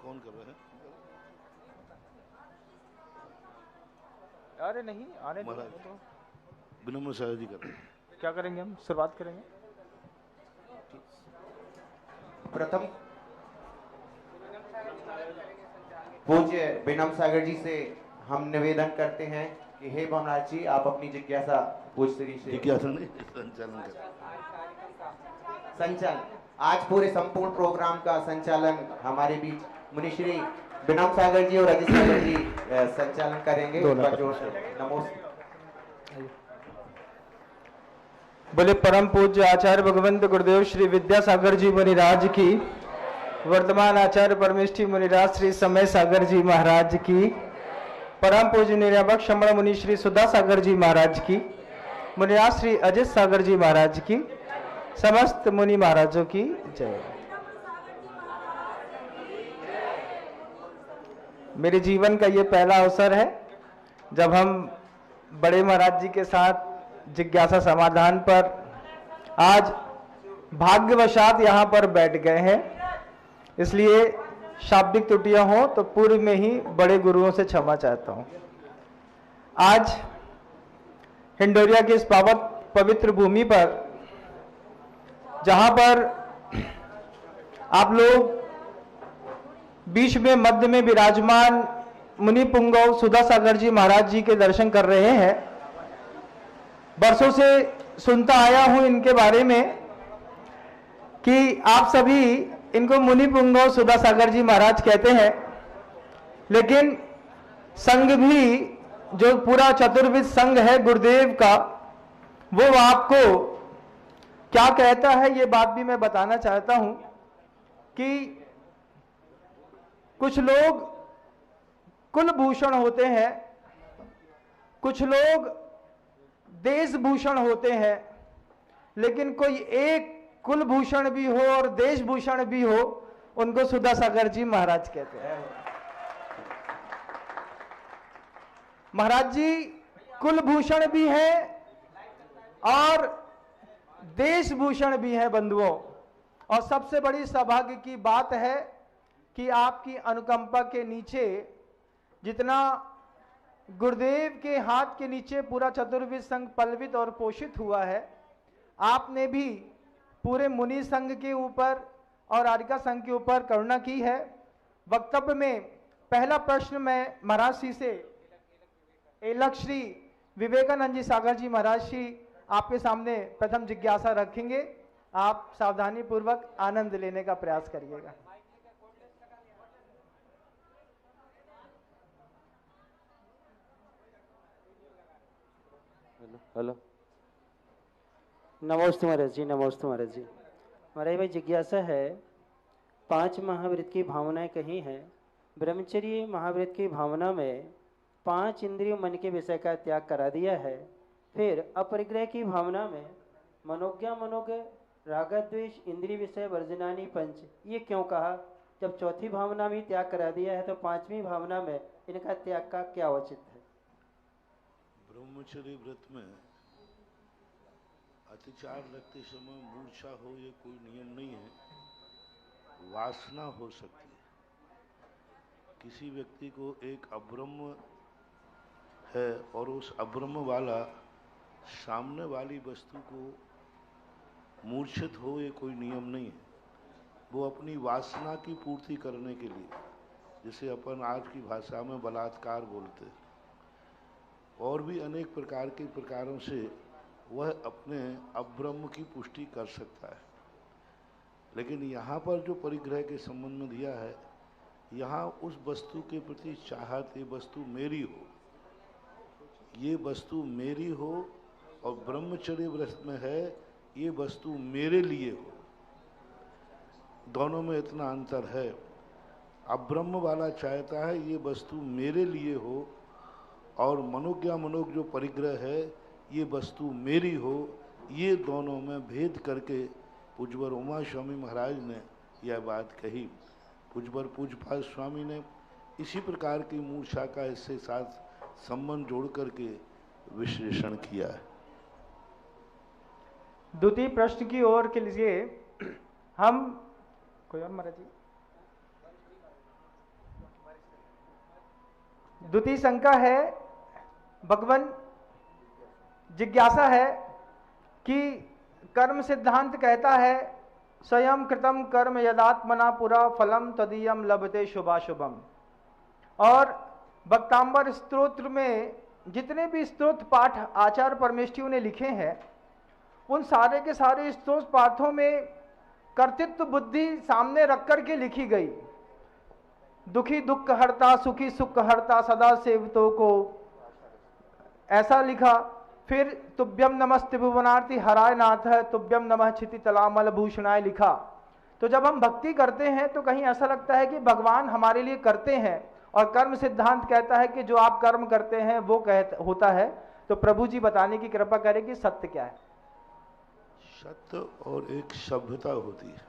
कौन कर रहे हैं? अरे नहीं आने दो, महाराज आने दो। विनम्र सागर जी कर रहे हैं। क्या करेंगे, हम शुरुआत करेंगे। प्रथम पूज्य विनम्र सागर जी से हम निवेदन करते हैं कि हे महाराज जी, आप अपनी जिज्ञासा पूज्य श्री से जिज्ञासा नहीं, संचालन कर। संचालन आज पूरे संपूर्ण प्रोग्राम का संचालन हमारे बीच मुनिश्री विनम्र सागर जी और अजित सागर जी संचालन करेंगे। उनका जोर से नमस्कार। बोले परम पूज्य आचार्य भगवंत गुरुदेव श्री विद्यासागर जी मुनिराज की, वर्तमान आचार्य परमेष्ठी मुनिराज श्री समय सागर जी महाराज की, परम पूज्य निरामक शमण मुनि श्री सुधा सागर जी महाराज की, मुनिराज श्री अजित सागर जी महाराज की, समस्त मुनि महाराजों की जय। मेरे जीवन का ये पहला अवसर है जब हम बड़े महाराज जी के साथ जिज्ञासा समाधान पर आज भाग्यवशात यहाँ पर बैठ गए हैं, इसलिए शाब्दिक त्रुटियां हो तो पूर्व में ही बड़े गुरुओं से क्षमा चाहता हूँ। आज हिंडोरिया की इस पवित्र भूमि पर, जहाँ पर आप लोग बीच में मध्य में विराजमान मुनि पुंगव सुधा सागर जी महाराज जी के दर्शन कर रहे हैं, बरसों से सुनता आया हूं इनके बारे में कि आप सभी इनको मुनि पुंगव सुधा सागर जी महाराज कहते हैं, लेकिन संघ भी जो पूरा चतुर्विद संघ है गुरुदेव का, वो आपको क्या कहता है ये बात भी मैं बताना चाहता हूं कि कुछ लोग कुलभूषण होते हैं, कुछ लोग देशभूषण होते हैं, लेकिन कोई एक कुलभूषण भी हो और देशभूषण भी हो, उनको सुधा सागर जी महाराज कहते हैं। महाराज जी कुलभूषण भी है और देशभूषण भी है बंधुओं, और सबसे बड़ी सौभाग्य की बात है कि आपकी अनुकंपा के नीचे, जितना गुरुदेव के हाथ के नीचे पूरा चतुर्विद संघ पल्लवित और पोषित हुआ है, आपने भी पूरे मुनि संघ के ऊपर और आरिका संघ के ऊपर करुणा की है। वक्तव्य में पहला प्रश्न मैं महाराज जी से, एलक श्री विवेकानंद जी सागर जी महाराज जी आपके सामने प्रथम जिज्ञासा रखेंगे। आप सावधानी पूर्वक आनंद लेने का प्रयास करिएगा। हेलो, नमस्ते महाराज जी, नमस्ते महाराज जी। महाराज भाई जिज्ञासा है, 5 महाव्रत की भावनाएं कही हैं। ब्रह्मचर्य महाव्रत की भावना में 5 इंद्रियों मन के विषय का त्याग करा दिया है। फिर अपरिग्रह की भावना में मनोज्ञा मनोज्ञ रागद्वेष इंद्रिय विषय वर्जनानी पंच, ये क्यों कहा? जब चौथी भावना में त्याग करा दिया है तो 5वीं भावना में इनका त्याग का क्या उचित है? ब्रह्मचर्य व्रत में अतिचार रखते समय मूर्छा हो, ये कोई नियम नहीं है। वासना हो सकती है। किसी व्यक्ति को एक अब्रह्म है और उस अब्रह्म वाला सामने वाली वस्तु को मूर्छित हो, ये कोई नियम नहीं है। वो अपनी वासना की पूर्ति करने के लिए, जिसे अपन आज की भाषा में बलात्कार बोलते हैं, और भी अनेक प्रकार के प्रकारों से वह अपने अब्रह्म की पुष्टि कर सकता है। लेकिन यहाँ पर जो परिग्रह के संबंध में दिया है, यहाँ उस वस्तु के प्रति चाहत, ये वस्तु मेरी हो, ये वस्तु मेरी हो, और ब्रह्मचर्य व्रत में है ये वस्तु मेरे लिए हो। दोनों में इतना अंतर है। अब्रह्म वाला चाहता है ये वस्तु मेरे लिए हो, और मनोज्ञा मनोज्ञ जो परिग्रह है ये वस्तु मेरी हो। ये दोनों में भेद करके पूज्यवर उमा स्वामी महाराज ने यह बात कही। पूज्यवर पूज्यपाल स्वामी ने इसी प्रकार की मूर्छा का इससे साथ संबंध जोड़ करके विश्लेषण किया है। द्वितीय प्रश्न की ओर के लिए हम, कोई और महाराज जी? द्वितीय शंका है, भगवान जिज्ञासा है कि कर्म सिद्धांत कहता है स्वयं कृतम कर्म यदात्मना पुरा फलम तदीयम लभते शुभाशुभम, और भक्तांबर स्तोत्र में जितने भी स्तोत्र पाठ आचार्य परमेष्ठियों ने लिखे हैं, उन सारे के सारे स्तोत्र पाठों में कर्तृत्व बुद्धि सामने रख कर के लिखी गई। दुखी दुख हरता, सुखी सुख हरता, सदा सेवतों को, ऐसा लिखा। फिर तुभ्यम नमस्ते भुवनार्थी हराय नाथ है, तुभ्यम नमः क्षिति तलामल भूषणाय लिखा। तो जब हम भक्ति करते हैं तो कहीं ऐसा लगता है कि भगवान हमारे लिए करते हैं, और कर्म सिद्धांत कहता है कि जो आप कर्म करते हैं वो होता है। तो प्रभु जी बताने की कृपा करें कि सत्य क्या है। सत्य और एक सभ्यता होती है।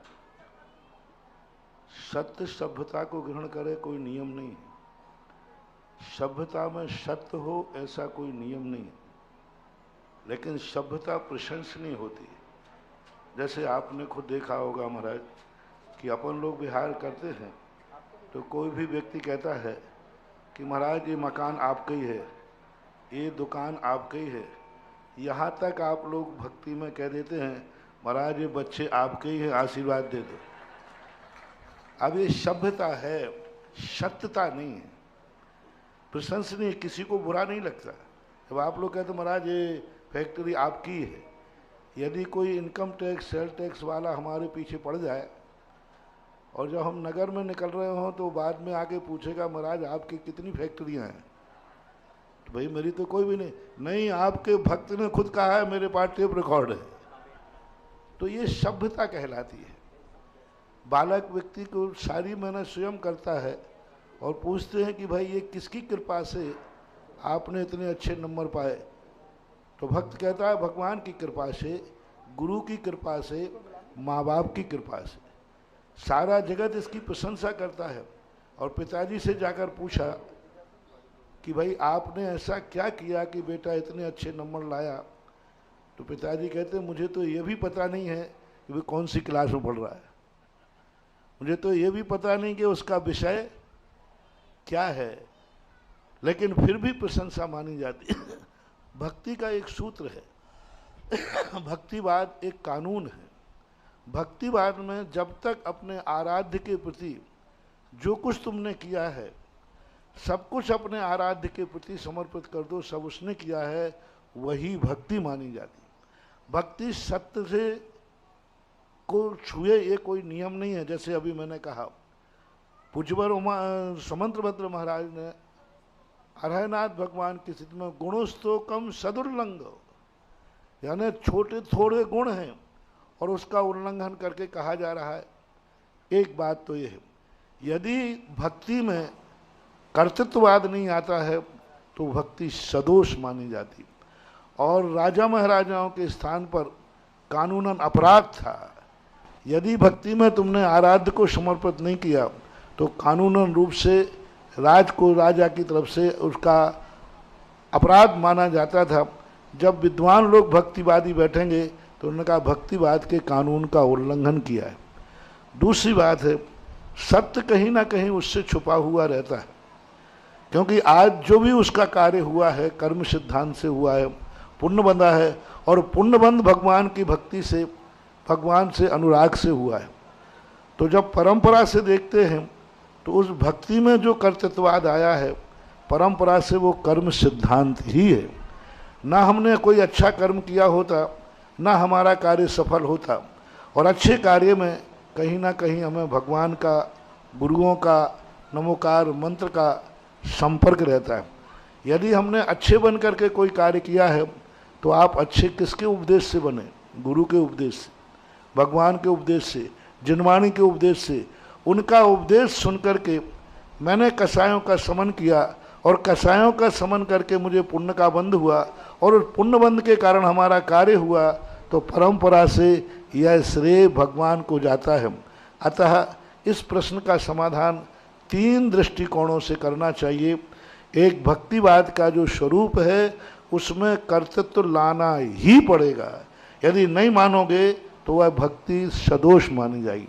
सत्य सभ्यता को ग्रहण करे कोई नियम नहीं है। सभ्यता में सत्य हो ऐसा कोई नियम नहीं है, लेकिन सभ्यता प्रशंसनीय होती है। जैसे आपने खुद देखा होगा महाराज कि अपन लोग विहार करते हैं तो कोई भी व्यक्ति कहता है कि महाराज ये मकान आपका ही है, ये दुकान आपका ही है। यहाँ तक आप लोग भक्ति में कह देते हैं महाराज ये बच्चे आपके ही हैं, आशीर्वाद दे दो। अब ये सभ्यता है, सत्यता नहीं है। प्रशंसनीय, किसी को बुरा नहीं लगता। जब आप लोग कहते महाराज ये फैक्ट्री आपकी है, यदि कोई इनकम टैक्स सेल टैक्स वाला हमारे पीछे पड़ जाए और जब हम नगर में निकल रहे हों तो बाद में आके पूछेगा महाराज आपकी कितनी फैक्ट्रियां हैं, तो भाई मेरी तो कोई भी नहीं, आपके भक्त ने खुद कहा है मेरे पास टेप रिकॉर्ड है। तो ये सभ्यता कहलाती है। बालक व्यक्ति को सारी मेहनत स्वयं करता है और पूछते हैं कि भाई ये किसकी कृपा से आपने इतने अच्छे नंबर पाए, तो भक्त कहता है भगवान की कृपा से, गुरु की कृपा से, माँ बाप की कृपा से। सारा जगत इसकी प्रशंसा करता है। और पिताजी से जाकर पूछा कि भाई आपने ऐसा क्या किया कि बेटा इतने अच्छे नंबर लाया, तो पिताजी कहते मुझे तो ये भी पता नहीं है कि वो कौन सी क्लास में पढ़ रहा है, मुझे तो ये भी पता नहीं कि उसका विषय क्या है, लेकिन फिर भी प्रशंसा मानी जाती है। भक्ति का एक सूत्र है, भक्तिवाद एक कानून है। भक्तिवाद में जब तक अपने आराध्य के प्रति जो कुछ तुमने किया है सब कुछ अपने आराध्य के प्रति समर्पित कर दो, सब उसने किया है, वही भक्ति मानी जाती। भक्ति सत्य से को छुए ये कोई नियम नहीं है। जैसे अभी मैंने कहा पूज्यवर समंतभद्र महाराज ने हरहनाथ भगवान की स्थिति में गुणोस्तो कम सदुल्लंघ, यानी छोटे थोड़े गुण हैं और उसका उल्लंघन करके कहा जा रहा है। एक बात तो ये है, यदि भक्ति में कर्तृत्ववाद नहीं आता है तो भक्ति सदोष मानी जाती। और राजा महाराजाओं के स्थान पर कानूनन अपराध था। यदि भक्ति में तुमने आराध्य को समर्पित नहीं किया तो कानूनन रूप से राज को राजा की तरफ से उसका अपराध माना जाता था। जब विद्वान लोग भक्तिवादी बैठेंगे तो उन्होंने कहा भक्तिवाद के कानून का उल्लंघन किया है। दूसरी बात है, सत्य कहीं ना कहीं उससे छुपा हुआ रहता है, क्योंकि आज जो भी उसका कार्य हुआ है कर्म सिद्धांत से हुआ है, पुण्य बंधा है, और पुण्य बंध भगवान की भक्ति से, भगवान से अनुराग से हुआ है। तो जब परंपरा से देखते हैं तो उस भक्ति में जो कर्तृत्ववाद आया है परंपरा से वो कर्म सिद्धांत ही है। ना हमने कोई अच्छा कर्म किया होता, ना हमारा कार्य सफल होता। और अच्छे कार्य में कहीं ना कहीं हमें भगवान का, गुरुओं का, नमोकार मंत्र का संपर्क रहता है। यदि हमने अच्छे बन करके कोई कार्य किया है तो आप अच्छे किसके उपदेश से बने? गुरु के उपदेश से, भगवान के उपदेश से, जिनवाणी के उपदेश से। उनका उपदेश सुन करके मैंने कसायों का समन किया और कसायों का समन करके मुझे पुण्य का बंध हुआ और उस पुण्य बंध के कारण हमारा कार्य हुआ, तो परंपरा से यह श्रेय भगवान को जाता है। अतः इस प्रश्न का समाधान 3 दृष्टिकोणों से करना चाहिए। एक, भक्तिवाद का जो स्वरूप है उसमें कर्तृत्व लाना ही पड़ेगा। यदि नहीं मानोगे तो वह भक्ति सदोष मानी जाएगी।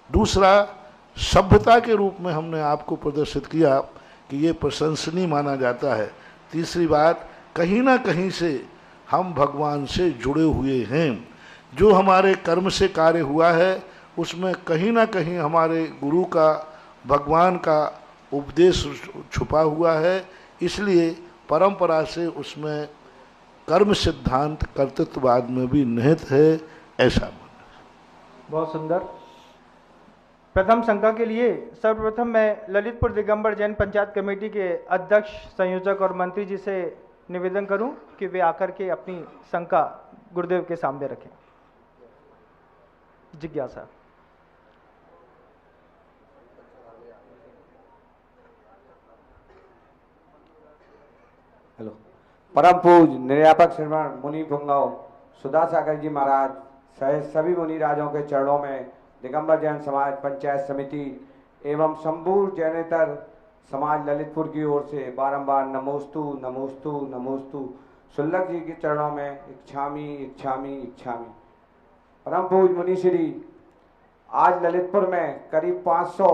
दूसरा, सभ्यता के रूप में हमने आपको प्रदर्शित किया कि ये प्रशंसनीय माना जाता है। तीसरी बात, कहीं ना कहीं से हम भगवान से जुड़े हुए हैं। जो हमारे कर्म से कार्य हुआ है उसमें कहीं ना कहीं हमारे गुरु का, भगवान का उपदेश छुपा हुआ है। इसलिए परंपरा से उसमें कर्म सिद्धांत कर्तृत्ववाद में भी निहित है, ऐसा मानना। बहुत सुंदर। प्रथम शंका के लिए सर्वप्रथम मैं ललितपुर दिगंबर जैन पंचायत कमेटी के अध्यक्ष, संयोजक और मंत्री जी से निवेदन करूं कि वे आकर के अपनी शंका गुरुदेव के सामने रखें। जिज्ञासा। हेलो। परम पूज निर्यापक श्रीमान मुनि पुंगव सुधा सागर जी महाराज सहित सभी मुनि राजों के चरणों में दिगंबर जैन समाज पंचायत समिति एवं संपूर्ण जैनेतर समाज ललितपुर की ओर से बारंबार नमोस्तु नमोस्तु नमोस्तु सुल्लभ जी के चरणों में इच्छामी इच्छामी इच्छामी। परम पूज मुनि श्री, आज ललितपुर में करीब 500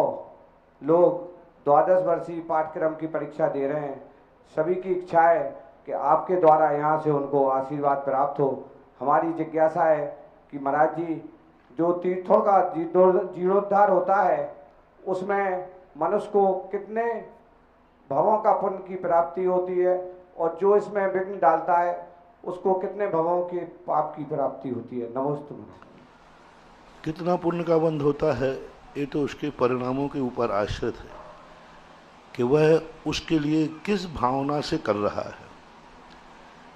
लोग 12 वर्षीय पाठ्यक्रम की परीक्षा दे रहे हैं। सभी की इच्छा है कि आपके द्वारा यहाँ से उनको आशीर्वाद प्राप्त हो। हमारी जिज्ञासा है कि महाराज जी, जो तीर्थों का जीर्णोद्धार होता है उसमें मनुष्य को कितने भवों का पुण्य की प्राप्ति होती है, और जो इसमें विघ्न डालता है उसको कितने भवों के पाप की प्राप्ति होती है। नमोस्तु। कितना पुण्य का बंध होता है ये तो उसके परिणामों के ऊपर आश्रित है कि वह उसके लिए किस भावना से कर रहा है।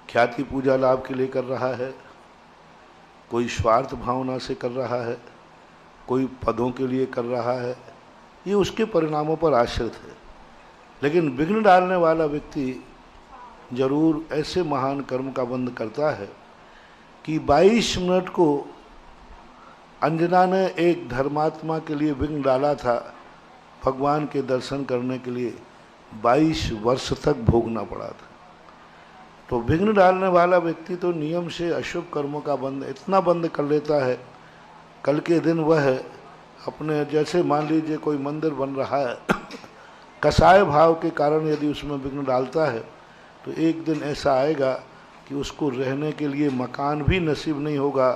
ख्याति पूजा लाभ के लिए कर रहा है, कोई स्वार्थ भावना से कर रहा है, कोई पदों के लिए कर रहा है, ये उसके परिणामों पर आश्रित है। लेकिन विघ्न डालने वाला व्यक्ति जरूर ऐसे महान कर्म का बंध करता है कि 22 मिनट को अंजना ने एक धर्मात्मा के लिए विघ्न डाला था, भगवान के दर्शन करने के लिए 22 वर्ष तक भोगना पड़ा था। तो विघ्न डालने वाला व्यक्ति तो नियम से अशुभ कर्मों का बंध इतना बंद कर लेता है, कल के दिन वह अपने, जैसे मान लीजिए कोई मंदिर बन रहा है, कसाय भाव के कारण यदि उसमें विघ्न डालता है तो एक दिन ऐसा आएगा कि उसको रहने के लिए मकान भी नसीब नहीं होगा,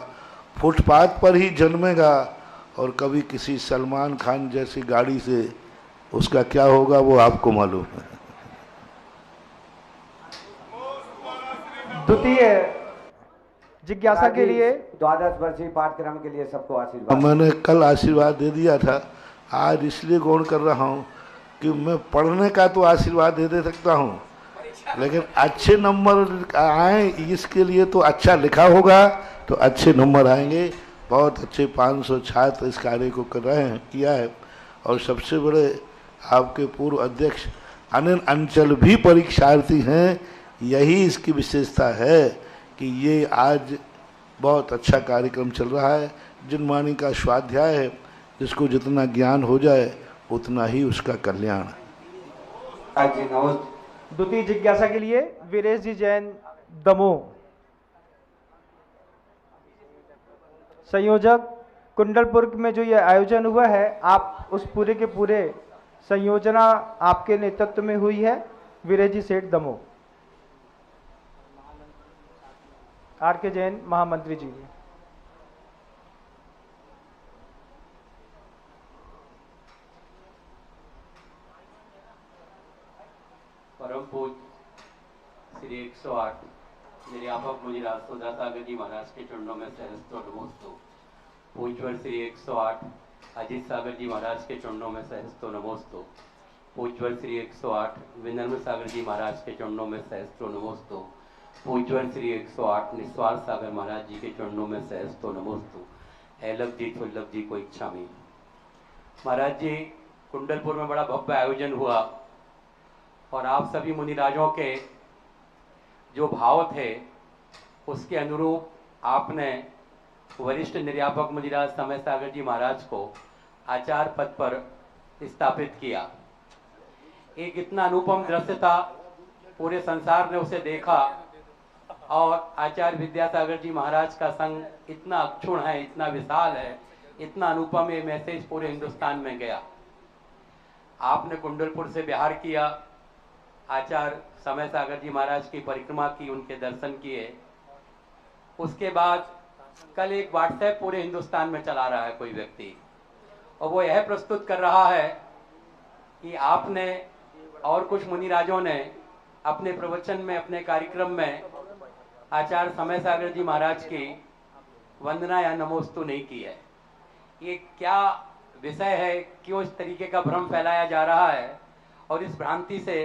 फुटपाथ पर ही जन्मेगा, और कभी किसी सलमान खान जैसी गाड़ी से उसका क्या होगा वो आपको मालूम है। द्वितीय जिज्ञासा के लिए 12 वर्षीय पाठ्यक्रम के लिए सबको आशीर्वाद। मैंने कल आशीर्वाद दे दिया था, आज इसलिए गौण कर रहा हूँ कि मैं पढ़ने का तो आशीर्वाद दे सकता हूँ, लेकिन अच्छे नंबर आए इसके लिए तो अच्छा लिखा होगा तो अच्छे नंबर आएंगे। बहुत अच्छे 500 छात्र इस कार्य को कर रहे हैं, किया है। और सबसे बड़े आपके पूर्व अध्यक्ष अनिल अंचल भी परीक्षार्थी हैं। यही इसकी विशेषता है कि ये आज बहुत अच्छा कार्यक्रम चल रहा है। जिनवाणी का स्वाध्याय है, जिसको जितना ज्ञान हो जाए उतना ही उसका कल्याण है। द्वितीय जिज्ञासा के लिए वीरेश जी जैन दमोह, संयोजक कुंडलपुर में जो ये आयोजन हुआ है, आप उस पूरे के पूरे संयोजना आपके नेतृत्व में हुई है। वीरेश जी सेठ दमोह। आर के जैन महामंत्री जी। परम पूज श्री 108 निर्यापक मुनि सुधा सागर जी महाराज के चरणों में सहस्त्र नमोस्तु। पूज्यवर श्री 108 अजीत सागर जी महाराज के चरणों में सहस्त्र नमोस्तु। पूज्यवर श्री 108 विनम्र सागर जी महाराज के चरणों में सहस्त्र नमोस्तु। पूज्यवर श्री 108 निस्वार्थ सागर महाराज जी के चरणों में सहस्त्र नमोस्तु। ऐलक जी सुल्लभ जी को इच्छामी। महाराज जी, कुंडलपुर में बड़ा भव्य आयोजन हुआ और आप सभी मुनिराजों के जो भाव थे उसके अनुरूप आपने वरिष्ठ निर्यापक मुनिराज समय सागर जी महाराज को आचार्य पद पर स्थापित किया। एक इतना अनुपम दृश्य था, पूरे संसार ने उसे देखा, और आचार्य विद्यासागर जी महाराज का संग इतना अक्षुण है, इतना विशाल है, इतना अनुपम, ये मैसेज पूरे हिंदुस्तान में गया। आपने कुंडलपुर से बिहार किया, आचार्य समय सागर जी महाराज की परिक्रमा की, उनके दर्शन किए। उसके बाद कल एक व्हाट्सएप पूरे हिंदुस्तान में चला रहा है कोई व्यक्ति, और वो यह प्रस्तुत कर रहा है कि आपने और कुछ मुनिराजों ने अपने प्रवचन में, अपने कार्यक्रम में आचार्य समय सागर जी महाराज की वंदना या नमोस्तु नहीं की है। ये क्या विषय है, क्यों इस तरीके का भ्रम फैलाया जा रहा है और इस भ्रांति से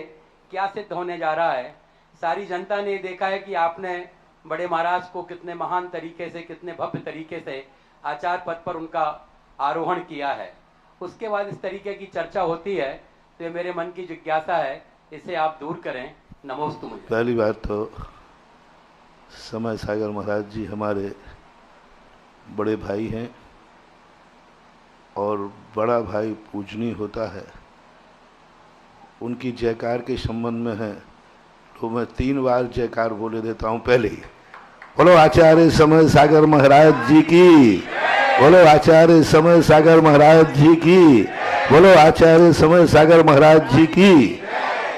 क्या सिद्ध होने जा रहा है? सारी जनता ने देखा है कि आपने बड़े महाराज को कितने महान तरीके से, कितने भव्य तरीके से आचार्य पद पर उनका आरोहण किया है। उसके बाद इस तरीके की चर्चा होती है, तो ये मेरे मन की जिज्ञासा है, इसे आप दूर करें। नमोस्तु। मुझे पहली बात तो समय सागर महाराज जी हमारे बड़े भाई हैं, और बड़ा भाई पूजनीय होता है। उनकी जयकार के संबंध में है तो मैं 3 बार जयकार बोले देता हूं। पहले ही बोलो आचार्य समय सागर महाराज जी की, बोलो आचार्य समय सागर महाराज जी की, बोलो आचार्य समय सागर महाराज जी की।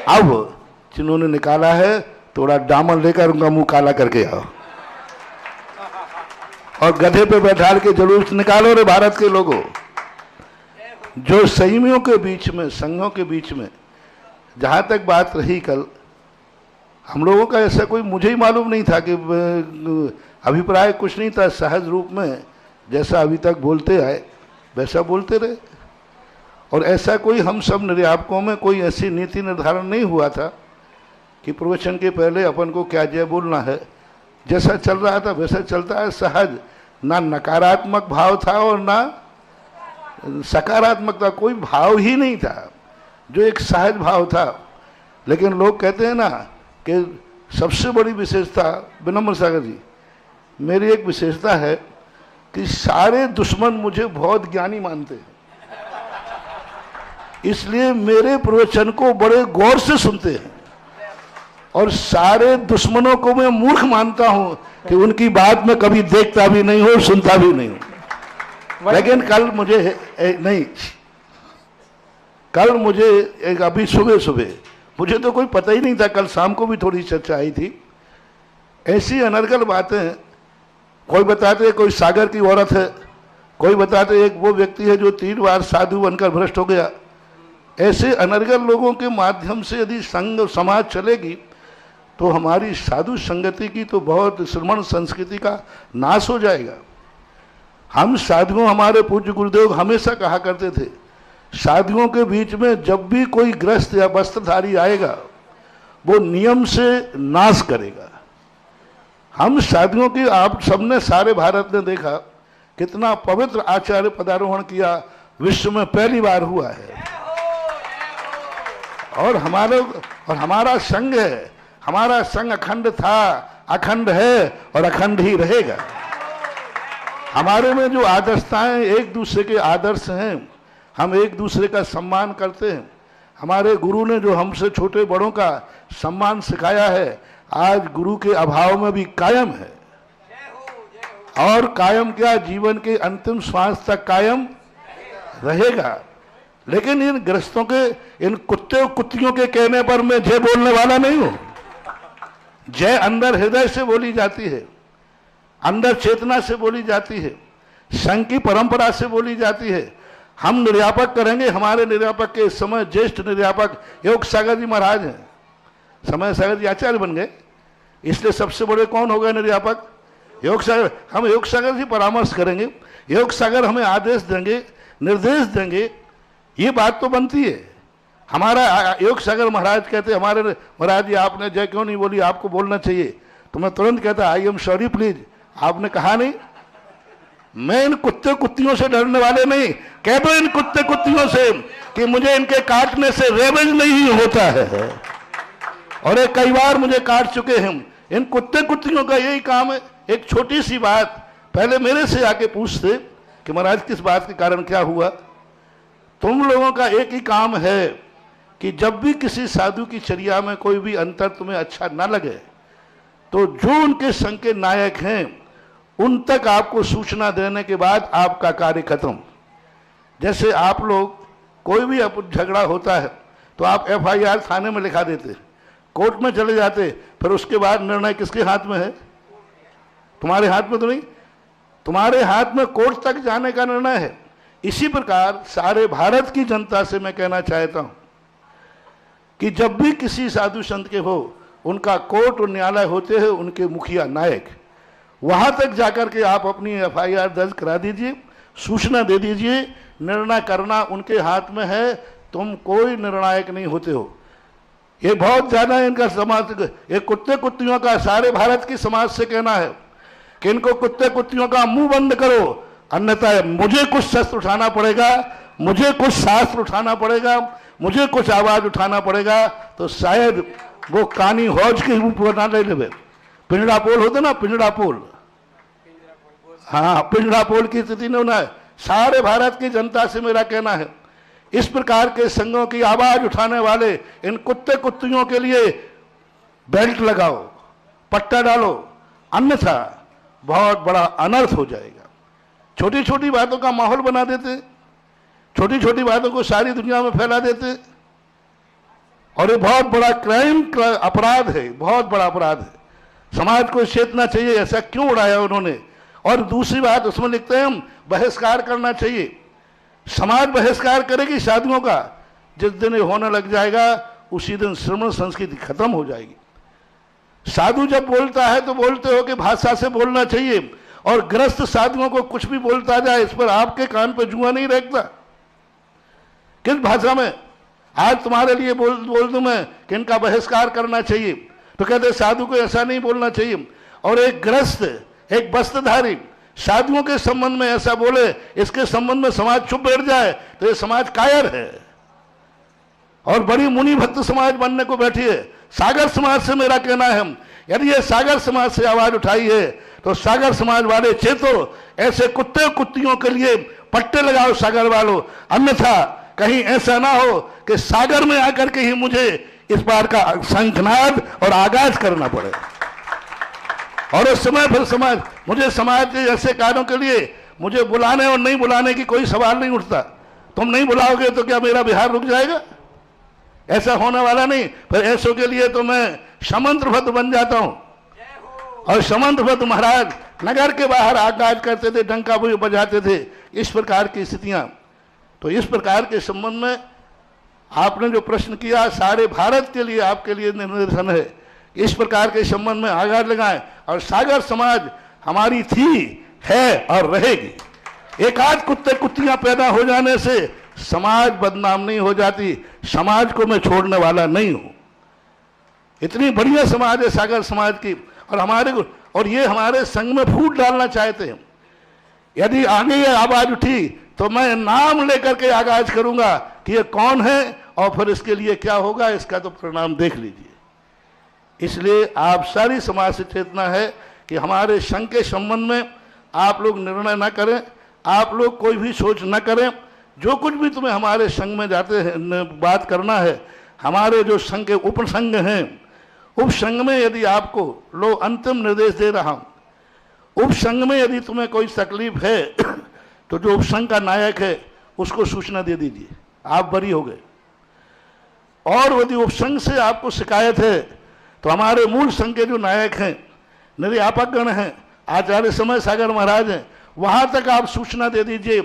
अब जिन्होंने निकाला है थोड़ा दामन लेकर उनका मुंह काला करके आओ और गधे पे बैठा के जुलूस निकालो रे भारत के लोगों। जो संयमियों के बीच में, संघों के बीच में जहां तक बात रही कल, हम लोगों का ऐसा कोई, मुझे ही मालूम नहीं था कि अभिप्राय कुछ नहीं था, सहज रूप में जैसा अभी तक बोलते आए वैसा बोलते रहे। और ऐसा कोई हम सब निर्यापकों में कोई ऐसी नीति निर्धारण नहीं हुआ था कि प्रवचन के पहले अपन को क्या जय बोलना है। जैसा चल रहा था वैसा चलता है, सहज। ना नकारात्मक भाव था और ना सकारात्मक था, कोई भाव ही नहीं था, जो एक सहज भाव था। लेकिन लोग कहते हैं ना कि सबसे बड़ी विशेषता, विनम्र सागर जी, मेरी एक विशेषता है कि सारे दुश्मन मुझे बहुत ज्ञानी मानते हैं, इसलिए मेरे प्रवचन को बड़े गौर से सुनते हैं। और सारे दुश्मनों को मैं मूर्ख मानता हूं कि उनकी बात में कभी देखता भी नहीं हूं, सुनता भी नहीं हूं। लेकिन कल मुझे नहीं, कल मुझे एक अभी सुबह मुझे तो कोई पता ही नहीं था, कल शाम को भी थोड़ी चर्चा आई थी, ऐसी अनर्गल बातें। कोई बताते कोई सागर की औरत है, कोई बताते एक वो व्यक्ति है जो 3 बार साधु बनकर भ्रष्ट हो गया। ऐसे अनर्गल लोगों के माध्यम से यदि संघ समाज चलेगी तो हमारी साधु संगति की तो बहुत श्रमण संस्कृति का नाश हो जाएगा। हम साधुओं, हमारे पूज्य गुरुदेव हमेशा कहा करते थे, साधुओं के बीच में जब भी कोई ग्रस्त या वस्त्रधारी आएगा वो नियम से नाश करेगा। हम साधुओं की, आप सबने, सारे भारत ने देखा कितना पवित्र आचार्य पदारोहण किया, विश्व में पहली बार हुआ है। और हमारा संघ है, हमारा संघ अखंड था, अखंड है और अखंड ही रहेगा। हमारे में जो आदर्शताएं, एक दूसरे के आदर्श हैं, हम एक दूसरे का सम्मान करते हैं। हमारे गुरु ने जो हमसे छोटे बड़ों का सम्मान सिखाया है, आज गुरु के अभाव में भी कायम है। और कायम क्या, जीवन के अंतिम श्वास तक कायम रहेगा। लेकिन इन ग्रस्तों के, इन कुत्ते कुत्तियों के कहने पर मैं जय बोलने वाला नहीं हूं। जय अंदर हृदय से बोली जाती है, अंदर चेतना से बोली जाती है, संघ की परंपरा से बोली जाती है। हम निर्यापक करेंगे, हमारे निर्यापक के इस समय ज्येष्ठ निर्यापक योग सागर जी महाराज हैं। समय सागर जी आचार्य बन गए, इसलिए सबसे बड़े कौन हो गए निर्यापक? योग सागर। हम योग सागर जी परामर्श करेंगे, योग सागर हमें आदेश देंगे, निर्देश देंगे, ये बात तो बनती है। हमारा योग सागर महाराज कहते, हमारे महाराज जी आपने जय क्यों नहीं बोली, आपको बोलना चाहिए। तो मैं तुरंत कहता आई एम सॉरी प्लीज, आपने कहा नहीं। मैं इन कुत्ते कुत्तियों से डरने वाले नहीं। कह दो इन कुत्ते कुत्तियों से कि मुझे इनके काटने से रेवेज नहीं होता है, और ये कई बार मुझे काट चुके हैं। इन कुत्ते कुत्तियों का यही काम है। एक छोटी सी बात पहले मेरे से आके पूछते कि महाराज किस बात के कारण क्या हुआ। तुम लोगों का एक ही काम है कि जब भी किसी साधु की चर्या में कोई भी अंतर तुम्हें अच्छा ना लगे तो जो उनके संघ के नायक हैं उन तक आपको सूचना देने के बाद आपका कार्य खत्म। जैसे आप लोग, कोई भी झगड़ा होता है तो आप FIR थाने में लिखा देते, कोर्ट में चले जाते, फिर उसके बाद निर्णय किसके हाथ में है? तुम्हारे हाथ में तो नहीं, तुम्हारे हाथ में कोर्ट तक जाने का निर्णय है। इसी प्रकार सारे भारत की जनता से मैं कहना चाहता हूं कि जब भी किसी साधु संत के हो, उनका कोर्ट और न्यायालय होते हैं उनके मुखिया नायक, वहां तक जाकर के आप अपनी एफआईआर दर्ज करा दीजिए, सूचना दे दीजिए, निर्णय करना उनके हाथ में है, तुम कोई निर्णायक नहीं होते हो। ये बहुत ज्यादा इनका समाज, ये कुत्ते कुत्तियों का सारे भारत की समाज से कहना है कि इनको कुत्ते कुत्तियों का मुंह बंद करो, अन्यथा मुझे कुछ शस्त्र उठाना पड़ेगा, मुझे कुछ शास्त्र उठाना पड़ेगा, मुझे कुछ आवाज उठाना पड़ेगा, तो शायद वो कानी हौज के रूप बना ले लेवे। पिंजड़ा पोल होते ना, पिंजड़ा पोल, हाँ पिंजड़ा पोल की स्थिति ने होना है। सारे भारत की जनता से मेरा कहना है, इस प्रकार के संघों की आवाज उठाने वाले इन कुत्ते कुत्तियों के लिए बेल्ट लगाओ, पट्टा डालो, अन्यथा बहुत बड़ा अनर्थ हो जाएगा। छोटी छोटी बातों का माहौल बना देते, छोटी छोटी बातों को सारी दुनिया में फैला देते, और ये बहुत बड़ा क्राइम, अपराध है, बहुत बड़ा अपराध है। समाज को चेतना चाहिए, ऐसा क्यों उड़ाया उन्होंने। और दूसरी बात उसमें लिखते हैं बहिष्कार करना चाहिए। समाज बहिष्कार करेगी साधुओं का, जिस दिन ये होने लग जाएगा उसी दिन श्रमण संस्कृति खत्म हो जाएगी। साधु जब बोलता है तो बोलते हो कि भाषा से बोलना चाहिए, और ग्रस्त साधुओं को कुछ भी बोलता जाए, इस पर आपके कान पर जुआ नहीं रहता। किस भाषा में आज तुम्हारे लिए बोल दूं मैं कि इनका बहिष्कार करना चाहिए, तो कहते साधु को ऐसा नहीं बोलना चाहिए। और एक ग्रस्त, एक वस्त्रधारी साधुओं के संबंध में ऐसा बोले, इसके संबंध में समाज चुप बैठ जाए, तो ये समाज कायर है और बड़ी मुनि भक्त समाज बनने को बैठी है। सागर समाज से मेरा कहना है, यदि ये सागर समाज से आवाज उठाई है तो सागर समाज वाले चेतो, ऐसे कुत्ते कुत्तियों के लिए पट्टे लगाओ सागर वालों, अन्यथा कहीं ऐसा ना हो कि सागर में आकर के ही मुझे इस बार का शंखनाद और आगाज करना पड़े। और उस समय फिर समाज, मुझे समाज के ऐसे कार्यों के लिए मुझे बुलाने और नहीं बुलाने की कोई सवाल नहीं उठता। तुम नहीं बुलाओगे तो क्या मेरा बिहार रुक जाएगा? ऐसा होने वाला नहीं। फिर ऐसों के लिए तो मैं समंत्र भद्र बन जाता हूं। और समंत्र भद्र महाराज नगर के बाहर आगाज करते थे, डंका बजाते थे, इस प्रकार की स्थितियां। तो इस प्रकार के संबंध में आपने जो प्रश्न किया, सारे भारत के लिए आपके लिए निर्देशन है, इस प्रकार के संबंध में आगाज लगाएं। और सागर समाज हमारी थी, है और रहेगी। एक आध कुत्ते कुत्तियां पैदा हो जाने से समाज बदनाम नहीं हो जाती। समाज को मैं छोड़ने वाला नहीं हूं। इतनी बढ़िया समाज है सागर समाज की, और ये हमारे संघ में फूट डालना चाहते हैं। यदि आगे ये आवाज उठी तो मैं नाम लेकर के आगाज करूंगा कि ये कौन है और फिर इसके लिए क्या होगा, इसका तो परिणाम देख लीजिए। इसलिए आप सारी समाज से चेतना है कि हमारे संघ के संबंध में आप लोग निर्णय न करें, आप लोग कोई भी सोच न करें। जो कुछ भी तुम्हें हमारे संघ में जाते हैं बात करना है, हमारे जो संघ के उपसंघ हैं, उप संघ में यदि आपको लो अंतिम निर्देश दे रहा हूं, उप संघ में यदि तुम्हें कोई तकलीफ है तो जो उपसंघ का नायक है उसको सूचना दे दीजिए, आप बरी हो गए। और यदि उपसंघ से आपको शिकायत है तो हमारे मूल संघ के जो नायक हैं, निर्यापकगण हैं, आचार्य समय सागर महाराज हैं, वहां तक आप सूचना दे दीजिए,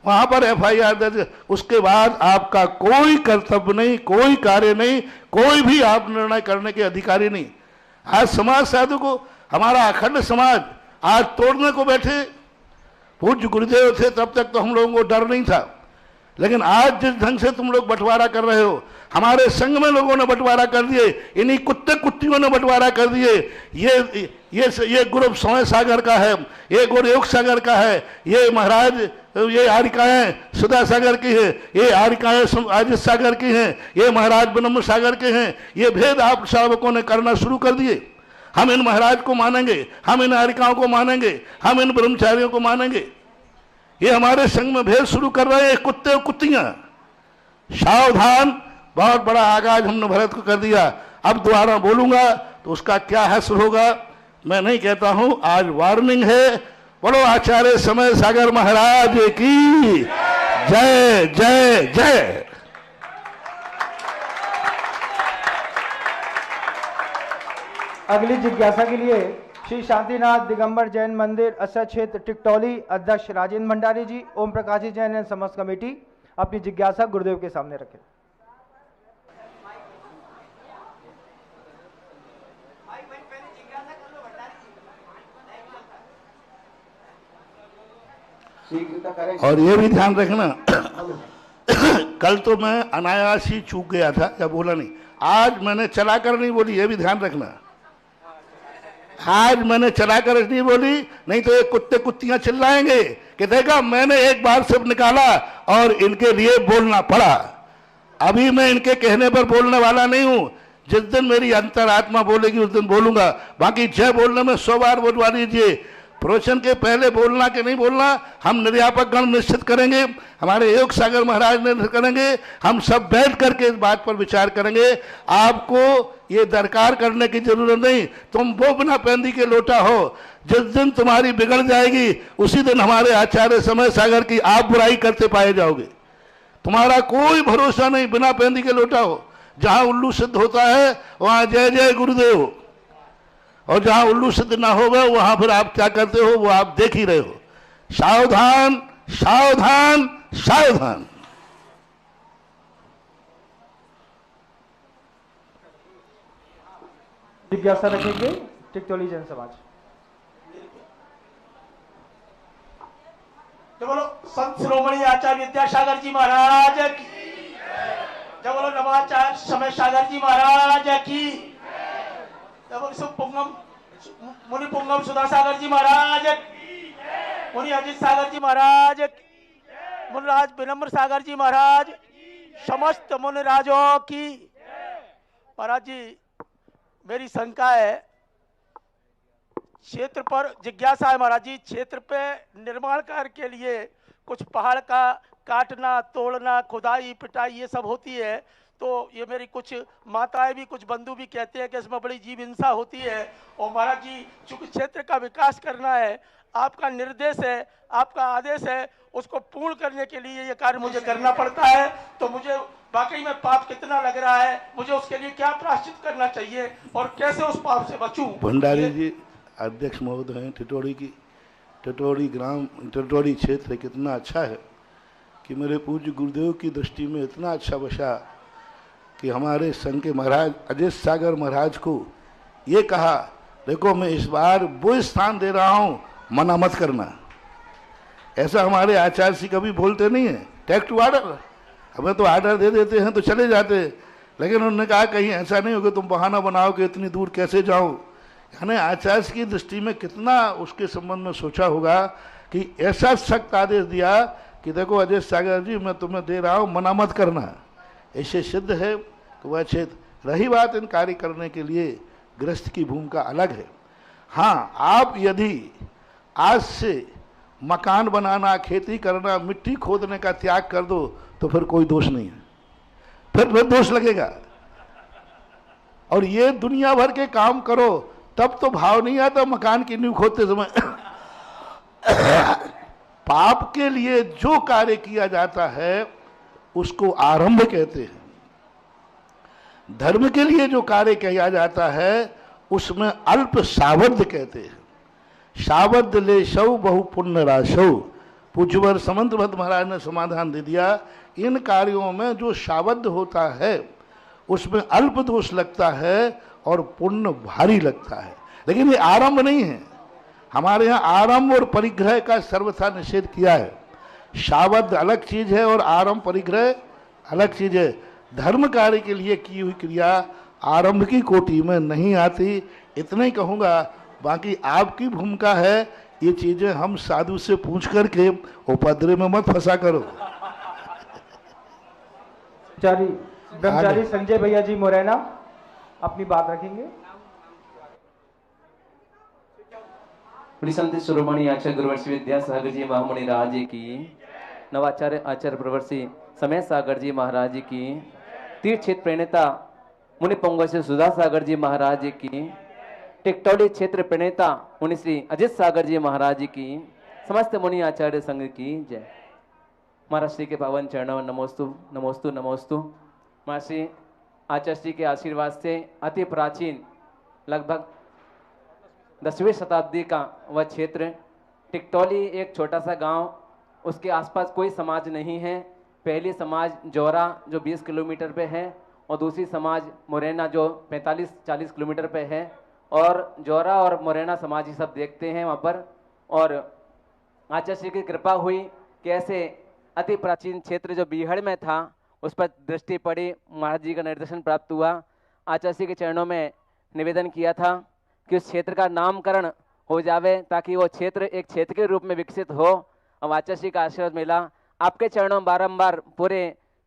वहां पर एफआईआर दर्ज। उसके बाद आपका कोई कर्तव्य नहीं, कोई कार्य नहीं, कोई भी आप निर्णय करने के अधिकारी नहीं। आज समाज साधु को, हमारा अखंड समाज आज तोड़ने को बैठे। पूज्य गुरुदेव थे तब तक तो हम लोगों को डर नहीं था, लेकिन आज जिस ढंग से तुम लोग बंटवारा कर रहे हो, हमारे संघ में लोगों ने बंटवारा कर दिए, इन्हीं कुत्ते कुत्तियों ने बंटवारा कर दिए। ये ग्रुप समय सागर का है, ये गुरुयोग सागर का है, ये महाराज ये आरिकाएं सुधा सागर की है, ये आरिकाएं अजित सागर की हैं, ये महाराज ब्रह्म सागर के हैं। ये भेद आप श्रावकों ने करना शुरू कर दिए। हम इन महाराज को मानेंगे, हम इन आरिकाओं को मानेंगे, हम इन ब्रह्मचारियों को मानेंगे। ये हमारे संघ में भेद शुरू कर रहे हैं कुत्ते और कुत्तियां। सावधान, बहुत बड़ा आगाज हमने भारत को कर दिया। अब दोबारा बोलूंगा तो उसका क्या हश्र होगा मैं नहीं कहता हूं। आज वार्निंग है। बोलो आचार्य समय सागर महाराज की जय जय जय। अगली जिज्ञासा के लिए श्री शांतिनाथ दिगंबर जैन मंदिर असर क्षेत्र टिकटौली अध्यक्ष राजेंद्र भंडारी जी, ओम प्रकाश जी जैन एवं समस्त कमेटी अपनी जिज्ञासा गुरुदेव के सामने रखें। और ये भी ध्यान रखना कल तो मैं अनायास ही चूक गया था या बोला नहीं, आज मैंने चलाकर नहीं बोली, ये भी ध्यान रखना। आज मैंने चलाकर नहीं बोली, नहीं तो ये कुत्ते कुत्तियां चिल्लाएंगे कि देखा मैंने एक बार सिर्फ निकाला और इनके लिए बोलना पड़ा। अभी मैं इनके कहने पर बोलने वाला नहीं हूं, जिस दिन मेरी अंतरात्मा बोलेगी उस दिन बोलूंगा। बाकी जय बोलने में 100 बार बोलवा दीजिए, प्रवचन के पहले बोलना कि नहीं बोलना हम निर्यापक गण निश्चित करेंगे, हमारे योग सागर महाराज निर्णय करेंगे, हम सब बैठ करके इस बात पर विचार करेंगे। आपको ये दरकार करने की जरूरत नहीं, तुम वो बिना पैंदी के लोटा हो, जिस दिन तुम्हारी बिगड़ जाएगी उसी दिन हमारे आचार्य समय सागर की आप बुराई करते पाए जाओगे। तुम्हारा कोई भरोसा नहीं, बिना पैंदी के लोटा हो। जहां उल्लू सिद्ध होता है वहां जय जय गुरुदेव, और जहां उल्लू सिद्ध ना होगा वहां फिर आप क्या करते हो वो आप देख ही रहे हो। सावधान सावधान सावधान। जिज्ञासा रखेंगे टिकटौली जैन समाज। जब बोलो संत शिरोमणि आचार्य विद्यासागर जी महाराज की, जब बोलो नवाचार्य समय सागर जी महाराज की, जब बोलो पुंगम मुनि पुंगम सुधा सागर जी महाराज, मुनि अजित सागर जी महाराज, मुनिराज विनम्र सागर जी महाराज, समस्त मुनि राजों की। महाराज जी मेरी शंका है, क्षेत्र पर जिज्ञासा है महाराज जी, क्षेत्र पे निर्माण कार्य के लिए कुछ पहाड़ का काटना तोड़ना खुदाई पिटाई ये सब होती है, तो ये मेरी कुछ माताएं भी कुछ बंधु भी कहते हैं कि इसमें बड़ी जीव हिंसा होती है। और महाराज जी चूंकि क्षेत्र का विकास करना है, आपका निर्देश है, आपका आदेश है, उसको पूर्ण करने के लिए ये कार्य मुझे करना पड़ता है, तो मुझे वाकई में पाप कितना लग रहा है, मुझे उसके लिए क्या प्रायश्चित करना चाहिए और कैसे उस पाप से बचूं। भंडारी जी अध्यक्ष महोदय हैं टिटौड़ी की, टिटौड़ी ग्राम टिटौड़ी क्षेत्र कितना अच्छा है कि मेरे पूज्य गुरुदेव की दृष्टि में इतना अच्छा बसा कि हमारे संघ के महाराज अजित सागर महाराज को ये कहा, देखो मैं इस बार वो स्थान दे रहा हूँ, मना मत करना। ऐसा हमारे आचार्य जी कभी बोलते नहीं है, टेक टू ऑर्डर, हमें तो ऑर्डर दे देते हैं तो चले जाते, लेकिन उन्होंने कहा कहीं ऐसा नहीं होगा तुम बहाना बनाओ कि इतनी दूर कैसे जाओ। यानी आचार्य की दृष्टि में कितना उसके संबंध में सोचा होगा कि ऐसा सख्त आदेश दिया कि देखो अजय सागर जी मैं तुम्हें दे रहा हूँ, मना मत करना। ऐसे सिद्ध है कि वह क्षेत्र। रही बात इन कार्य करने के लिए गृहस्थ की भूमिका अलग है। हाँ, आप यदि आज से मकान बनाना खेती करना मिट्टी खोदने का त्याग कर दो तो फिर कोई दोष नहीं है, फिर दोष लगेगा। और ये दुनिया भर के काम करो तब तो भाव नहीं आता मकान की नींव खोदते समय। पाप के लिए जो कार्य किया जाता है उसको आरंभ कहते हैं, धर्म के लिए जो कार्य किया जाता है उसमें अल्प सावध कहते हैं। सावध ले शव बहु पुण्य राशव, पूज्यवर समंत भट्ट महाराज ने समाधान दे दिया। इन कार्यों में जो सावध होता है उसमें अल्प दोष लगता है और पुण्य भारी लगता है, लेकिन ये आरंभ नहीं है। हमारे यहाँ आरंभ और परिग्रह का सर्वथा निषेध किया है। सावध अलग चीज है और आरंभ परिग्रह अलग चीज है। धर्म कार्य के लिए की हुई क्रिया आरंभ की कोटि में नहीं आती, इतना ही कहूँगा। बाकी आपकी भूमिका है ये चीजें हम साधु से पूछ करके उपद्रव में मत फंसा करो। ब्रह्मचारी संजय भैया जी मुरैना अपनी बात रखेंगे। संत शिरोमणि आचार्य गुरुवर्षी विद्यासागर जी महामुनि राज की, नवाचार्य आचार्य प्रवर्षी समय सागर जी महाराज की, तीर्थ क्षेत्र प्रणेता मुनि पोंगल से सुधा सागर जी महाराज की, टिकटौली क्षेत्र प्रणेता मुनि श्री अजित सागर जी महाराज की, समस्त मुनि आचार्य संघ की जय। महाराज श्री के पावन चरणों में नमोस्तु नमोस्तु नमोस्तु। महाराज श्री आचार्य श्री के आशीर्वाद से अति प्राचीन लगभग 10वीं शताब्दी का वह क्षेत्र। टिकटोली एक छोटा सा गांव, उसके आसपास कोई समाज नहीं है। पहली समाज जौरा जो 20 किलोमीटर पे है, और दूसरी समाज मुरैना जो 45-40 किलोमीटर पे है। और जौरा और मुरैना समाज ही सब देखते हैं वहाँ पर। और आचार्य श्री की कृपा हुई कि ऐसे अति प्राचीन क्षेत्र जो बीहड़ में था उस पर दृष्टि पड़ी, महाराज जी का निर्देशन प्राप्त हुआ। आचार्य श्री के चरणों में निवेदन किया था कि उस क्षेत्र का नामकरण हो जावे ताकि वो क्षेत्र एक क्षेत्र के रूप में विकसित हो। अब आचार्य श्री का आशीर्वाद मिला। आपके चरणों में बारंबार पूरे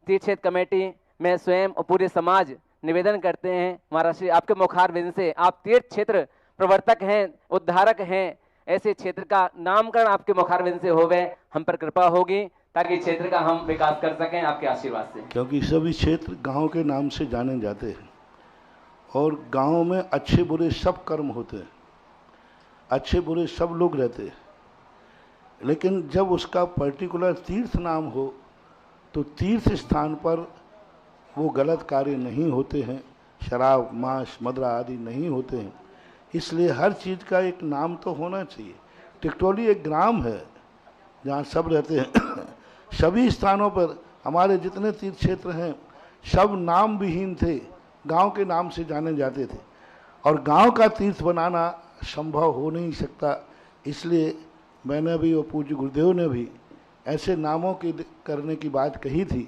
तीर्थ क्षेत्र कमेटी में स्वयं और पूरे समाज निवेदन करते हैं महाराज श्री आपके मुखारविंद से, आप तीर्थ क्षेत्र प्रवर्तक हैं, उद्धारक हैं, ऐसे क्षेत्र का नामकरण आपके मुखारविंद से होवे, हम पर कृपा होगी ताकि क्षेत्र का हम विकास कर सकें आपके आशीर्वाद से। क्योंकि सभी क्षेत्र गांव के नाम से जाने जाते हैं और गांव में अच्छे बुरे सब कर्म होते हैं, अच्छे बुरे सब लोग रहते हैं, लेकिन जब उसका पर्टिकुलर तीर्थ नाम हो तो तीर्थ स्थान पर वो गलत कार्य नहीं होते हैं, शराब मांस मदरा आदि नहीं होते हैं। इसलिए हर चीज़ का एक नाम तो होना चाहिए। टिकटोली एक ग्राम है जहाँ सब रहते हैं। सभी स्थानों पर हमारे जितने तीर्थ क्षेत्र हैं सब नाम विहीन थे, गांव के नाम से जाने जाते थे, और गांव का तीर्थ बनाना संभव हो नहीं सकता। इसलिए मैंने भी और पूज्य गुरुदेव ने भी ऐसे नामों की करने की बात कही थी।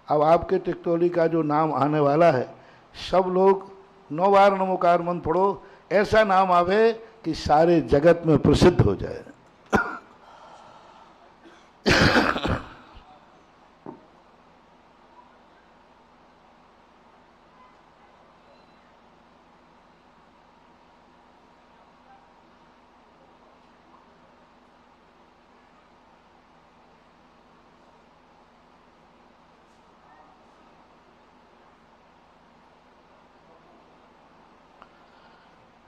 अब आपके टिकटोली का जो नाम आने वाला है, सब लोग 9 बार नमोकार मंत्र पढ़ो, ऐसा नाम आवे कि सारे जगत में प्रसिद्ध हो जाए।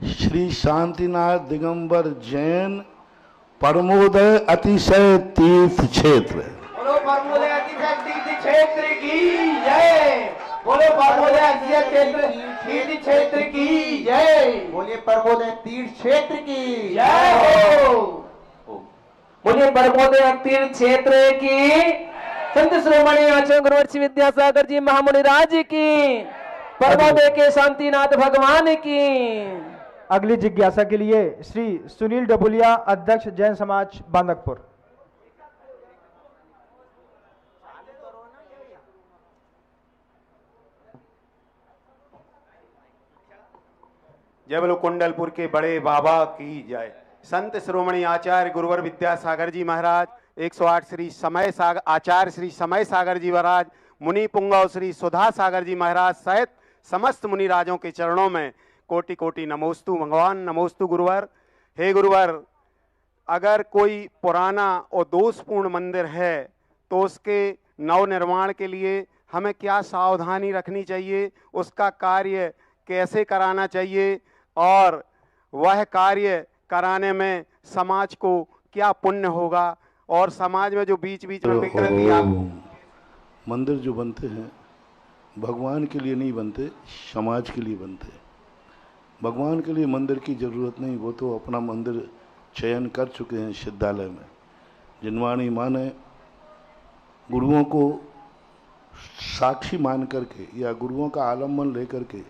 श्री शांतिनाथ दिगंबर जैन परमोदय अतिशय तीर्थ क्षेत्र। बोलो परमोदय अतिशय तीर्थ क्षेत्र की जय। बोलो परमोदय अतिशय तीर्थ क्षेत्र की जय। बोलिए परमोदय तीर्थ क्षेत्र की जय हो। बोलिए परमोदय तीर्थ क्षेत्र की, संत श्रोमणी आचार्य गुरुवर्षि विद्यासागर जी महामुनि राज की, परमोदय के शांतिनाथ भगवान की। अगली जिज्ञासा के लिए श्री सुनील डबुलिया, अध्यक्ष जैन समाज बांदकपुर। जय बोलो कुंडलपुर के बड़े बाबा की जय। संत श्रोमणी आचार्य गुरुवर विद्यासागर जी महाराज, 108 श्री समय सागर आचार्य श्री समय सागर जी महाराज, मुनि पुंगव श्री सुधा सागर जी महाराज सहित समस्त मुनि राजों के चरणों में कोटि कोटि नमोस्तु भगवान, नमोस्तु गुरुवर। हे गुरुवर, अगर कोई पुराना और दोषपूर्ण मंदिर है तो उसके नवनिर्माण के लिए हमें क्या सावधानी रखनी चाहिए, उसका कार्य कैसे कराना चाहिए, और वह कार्य कराने में समाज को क्या पुण्य होगा, और समाज में जो बीच बीच में विकृति मंदिर जो बनते हैं भगवान के लिए नहीं बनते, समाज के लिए बनते हैं। भगवान के लिए मंदिर की ज़रूरत नहीं, वो तो अपना मंदिर चयन कर चुके हैं सिद्धालय में। जिनवाणी माँ ने गुरुओं को साक्षी मान करके या गुरुओं का आलम्बन लेकर के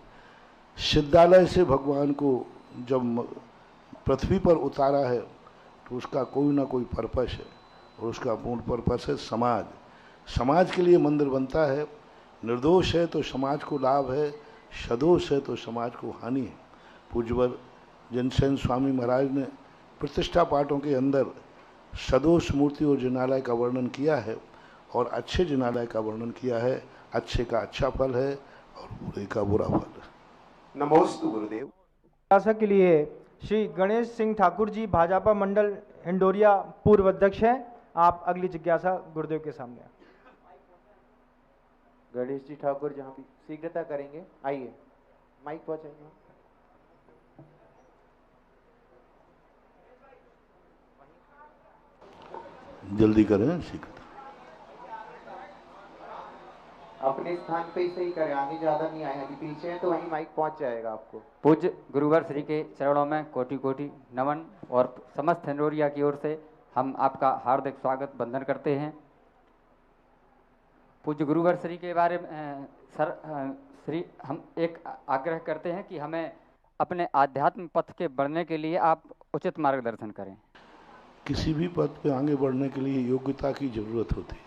सिद्धालय से भगवान को जब पृथ्वी पर उतारा है तो उसका कोई ना कोई पर्पस है, और उसका पूर्ण पर्पस है समाज। समाज के लिए मंदिर बनता है। निर्दोष है तो समाज को लाभ है, सदोष है तो समाज को हानि है। पूज्यवर जनसेन स्वामी महाराज ने प्रतिष्ठा पाठों के अंदर सदोष मूर्ति और जिनालय का वर्णन किया है, और अच्छे जिनालय का वर्णन किया है। अच्छे का अच्छा फल है और बुरे का बुरा फल है। नमोस्तु गुरुदेव। जिज्ञासा के लिए श्री गणेश सिंह ठाकुर जी, भाजपा मंडल इंडोरिया पूर्व अध्यक्ष हैं। आप अगली जिज्ञासा गुरुदेव के सामने। गणेश जी ठाकुर जहाँ भी शीघ्रता करेंगे, आइए माइक पहुंचाइए। जल्दी करें शीघ्र। अपने स्थान पे ही सही करें, आगे ज्यादा नहीं आए, अभी पीछे है तो वहीं माइक पहुंच जाएगा आपको। पूज्य गुरुवर श्री के चरणों में कोटि कोटि नमन और समस्त हिंडोरिया की ओर से हम आपका हार्दिक स्वागत वंदन करते हैं। पूज्य गुरुवर श्री के बारे में श्री हम एक आग्रह करते हैं कि हमें अपने आध्यात्म पथ के बढ़ने के लिए आप उचित मार्गदर्शन करें। किसी भी पद पे आगे बढ़ने के लिए योग्यता की जरूरत होती है।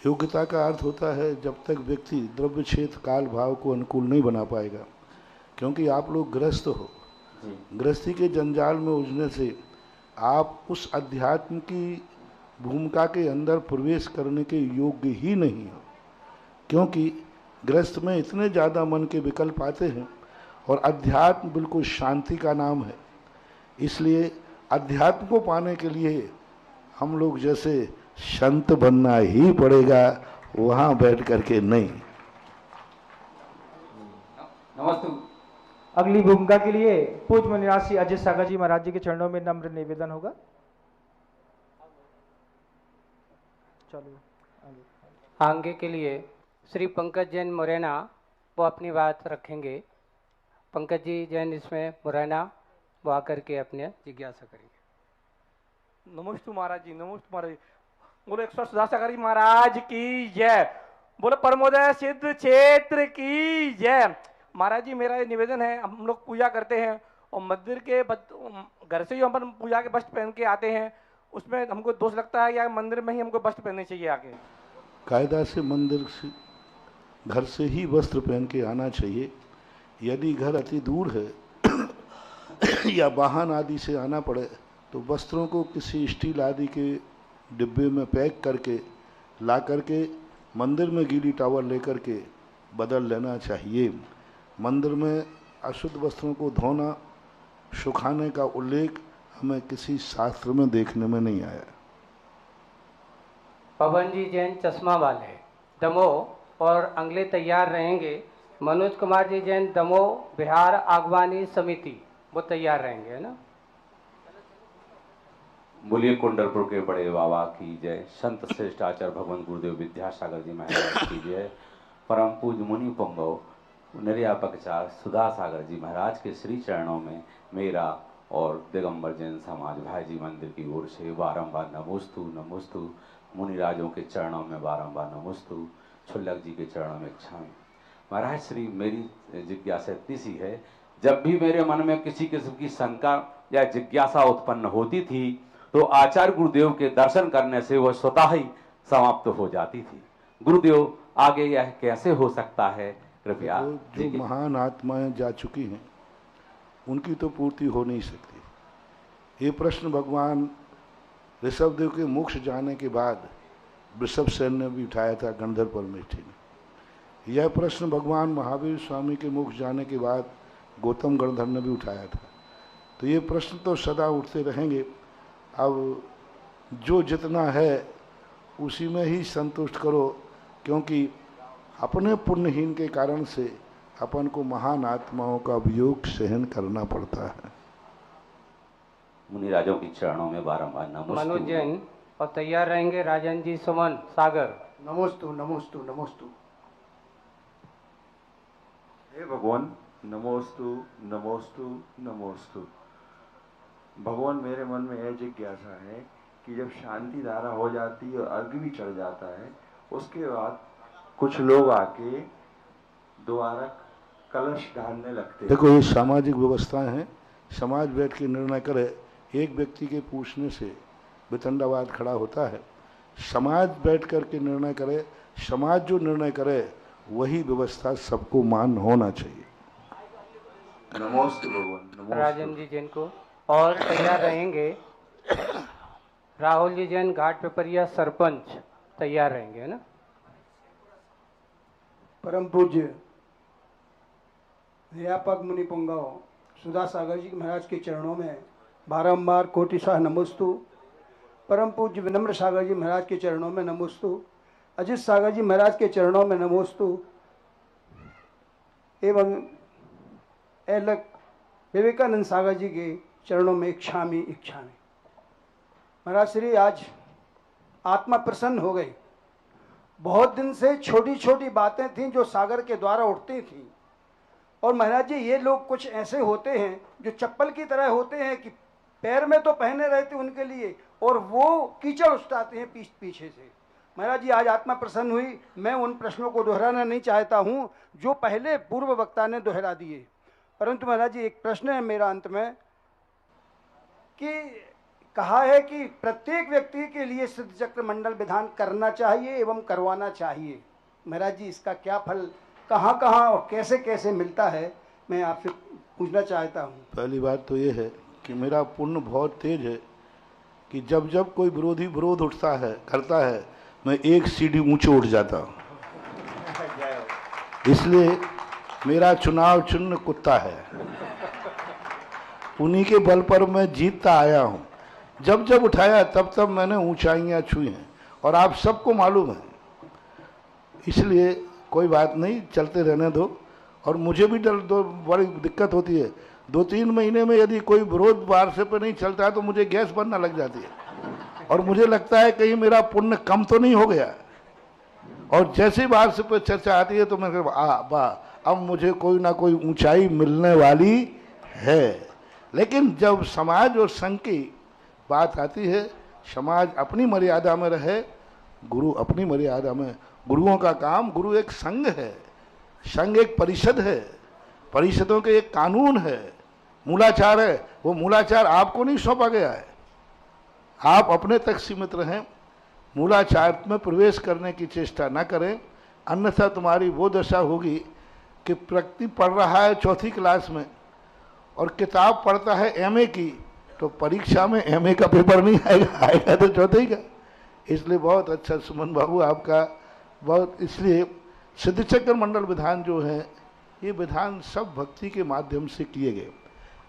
योग्यता का अर्थ होता है जब तक व्यक्ति द्रव्य क्षेत्र काल भाव को अनुकूल नहीं बना पाएगा, क्योंकि आप लोग ग्रस्त हो, गृहस्थी के जंजाल में उलझने से आप उस अध्यात्म की भूमिका के अंदर प्रवेश करने के योग्य ही नहीं हो, क्योंकि गृहस्थ में इतने ज़्यादा मन के विकल्प आते हैं और अध्यात्म बिल्कुल शांति का नाम है। इसलिए अध्यात्म को पाने के लिए हम लोग जैसे संत बनना ही पड़ेगा, वहाँ बैठ करके नहीं। नमस्ते। अगली भूमिका के लिए पूज्य मुनिराज श्री अजित सागर जी महाराज जी के चरणों में नम्र निवेदन होगा। चलो आगे के लिए श्री पंकज जैन मुरैना वो अपनी बात रखेंगे। पंकज जी जैन इसमें मुरैना वो आकर के अपने जिज्ञासा करेंगे। नमस्ते महाराज जी, नमस्ते महाराज जी। बोले 108 सुधासागर जी महाराज की जय। बोले परमोदय सिद्ध क्षेत्र की जय। महाराज जी मेरा ये निवेदन है, हम लोग पूजा करते हैं और मंदिर के घर से ही हम पूजा के वस्त्र पहन के आते हैं, उसमें हमको दोष लगता है या मंदिर में ही हमको वस्त्र पहनने चाहिए आके? कायदा से मंदिर से घर से ही वस्त्र पहन के आना चाहिए। यदि घर अति दूर है या वाहन आदि से आना पड़े तो वस्त्रों को किसी स्टील आदि के डिब्बे में पैक करके ला करके मंदिर में गीली टॉवल लेकर के बदल लेना चाहिए। मंदिर में अशुद्ध वस्त्रों को धोना सुखाने का उल्लेख हमें किसी शास्त्र में देखने में नहीं आया। पवन जी जैन चश्मा वाले दमोह और अंगले तैयार रहेंगे। मनोज कुमार जी जैन दमोह बिहार आगवानी समिति वो तैयार रहेंगे, है ना? बोलिए कुंडलपुर के बड़े बाबा की जय। संत श्रेष्ठ आचार्य भगवान गुरुदेव विद्यासागर जी महाराज की जय। परम पूज्य मुनि पुंगव निर्यापकचार सुधा सागर जी महाराज के श्री चरणों में मेरा और दिगंबर जैन समाज भाई जी मंदिर की ओर से बारंबार नमोस्तु नमोस्तु। मुनिराजों के चरणों में बारंबार नमोस्तु। छुल्लक जी के चरणों में क्षमा। महाराज श्री मेरी जिज्ञासा इतनी सी है, जब भी मेरे मन में किसी किस्म की शंका या जिज्ञासा उत्पन्न होती थी तो आचार्य गुरुदेव के दर्शन करने से वह स्वतः ही समाप्त हो जाती थी। गुरुदेव आगे यह कैसे हो सकता है, कृपया? जो महान आत्माएं जा चुकी हैं उनकी तो पूर्ति हो नहीं सकती। ये प्रश्न भगवान ऋषभ देव के मोक्ष जाने के बाद वृषभ सेन ने भी उठाया था, गंधर परमेष्ठी ने। यह प्रश्न भगवान महावीर स्वामी के मोक्ष जाने के बाद गौतम गणधर ने भी उठाया था। तो ये प्रश्न तो सदा उठते रहेंगे। अब जो जितना है उसी में ही संतुष्ट करो, क्योंकि अपने पुण्यहीन के कारण से अपन को महान आत्माओं का वियोग सहन करना पड़ता है। मुनिराजों के चरणों में बारंबार नमोस्तु। मनोज जैन और तैयार रहेंगे राजन जी सुमन सागर। नमोस्तु नमोस्तु नमोस्तु। हे भगवान नमोस्तु नमोस्तु नमोस्तु। भगवान मेरे मन में यह जिज्ञासा है कि जब शांति धारा हो जाती है और अर्घ भी चढ़ जाता है, उसके बाद कुछ लोग आके दोबारा कलश ढालने लगते हैं। देखो ये सामाजिक व्यवस्थाएं हैं, समाज बैठ के निर्णय करे। एक व्यक्ति के पूछने से वितंडावाद खड़ा होता है। समाज बैठ कर के निर्णय करे, समाज जो निर्णय करे वही व्यवस्था सबको मान होना चाहिए। नमोस्तु भगवान। राजन जी जैन को और तैयार रहेंगे राहुल जी जैन घाट पेपरिया सरपंच तैयार रहेंगे, है ना? परम पूज्य व्यापक मुनि पुंगव सुधा सागर जी महाराज के चरणों में बारंबार कोटिशाह नमोस्तु। परम पूज्य विनम्र सागर जी महाराज के चरणों में नमोस्तु। अजित सागर जी महाराज के चरणों में नमोस्तु। एवं एलक विवेकानंद सागर जी के चरणों में इच्छामी महाराज श्री आज आत्मा प्रसन्न हो गई। बहुत दिन से छोटी छोटी बातें थीं जो सागर के द्वारा उठती थीं। और महाराज जी ये लोग कुछ ऐसे होते हैं जो चप्पल की तरह होते हैं कि पैर में तो पहने रहते उनके लिए, और वो कीचड़ उछाते हैं पीछे से। महाराज जी आज आत्मा प्रसन्न हुई। मैं उन प्रश्नों को दोहराना नहीं चाहता हूं जो पहले पूर्व वक्ता ने दोहरा दिए, परंतु महाराज जी एक प्रश्न है मेरा अंत में कि कहा है कि प्रत्येक व्यक्ति के लिए सिद्ध चक्र मंडल विधान करना चाहिए एवं करवाना चाहिए। महाराज जी इसका क्या फल कहाँ कहाँ और कैसे कैसे मिलता है, मैं आपसे पूछना चाहता हूँ। पहली बात तो ये है कि मेरा पुण्य बहुत तेज है कि जब जब कोई विरोधी विरोध उठता है करता है, मैं एक सीढ़ी ऊंचे उठ जाता हूँ। इसलिए मेरा चुनाव चिन्ह कुत्ता है, उन्हीं के बल पर मैं जीतता आया हूँ। जब जब उठाया तब तब मैंने ऊंचाइयाँ छुई हैं और आप सबको मालूम है। इसलिए कोई बात नहीं, चलते रहने दो। और मुझे भी बड़ी दिक्कत होती है, 2-3 महीने में यदि कोई विरोध वार्षिक पे नहीं चलता है तो मुझे गैस बनना लग जाती है और मुझे लगता है कहीं मेरा पुण्य कम तो नहीं हो गया। और जैसे वार्षिक पे चर्चा आती है तो मैं अब मुझे कोई ना कोई ऊंचाई मिलने वाली है। लेकिन जब समाज और संघ की बात आती है, समाज अपनी मर्यादा में रहे, गुरु अपनी मर्यादा में। गुरुओं का काम, गुरु एक संघ है, संघ एक परिषद है, परिषदों के एक कानून है, मूलाचार है। वो मूलाचार आपको नहीं सौंपा गया है, आप अपने तक सीमित रहें, मूलाचार में प्रवेश करने की चेष्टा न करें, अन्यथा तुम्हारी वो दशा होगी कि व्यक्ति पढ़ रहा है 4th क्लास में और किताब पढ़ता है MA की, तो परीक्षा में MA का पेपर नहीं आएगा, आएगा तो 4th का। इसलिए बहुत अच्छा सुमन बाबू आपका बहुत। इसलिए सिद्ध चक्र मंडल विधान जो है, ये विधान सब भक्ति के माध्यम से किए गए।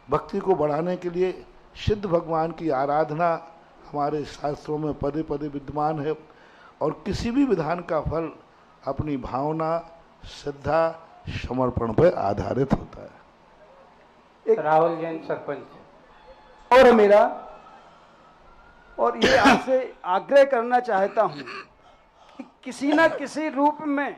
भक्ति को बढ़ाने के लिए सिद्ध भगवान की आराधना हमारे शास्त्रों में पदे पदे विद्यमान है और किसी भी विधान का फल अपनी भावना, श्रद्धा, समर्पण पर आधारित होता है। एक राहुल जैन सरपंच और मेरा, और ये आपसे आग्रह करना चाहता हूँ कि किसी न किसी रूप में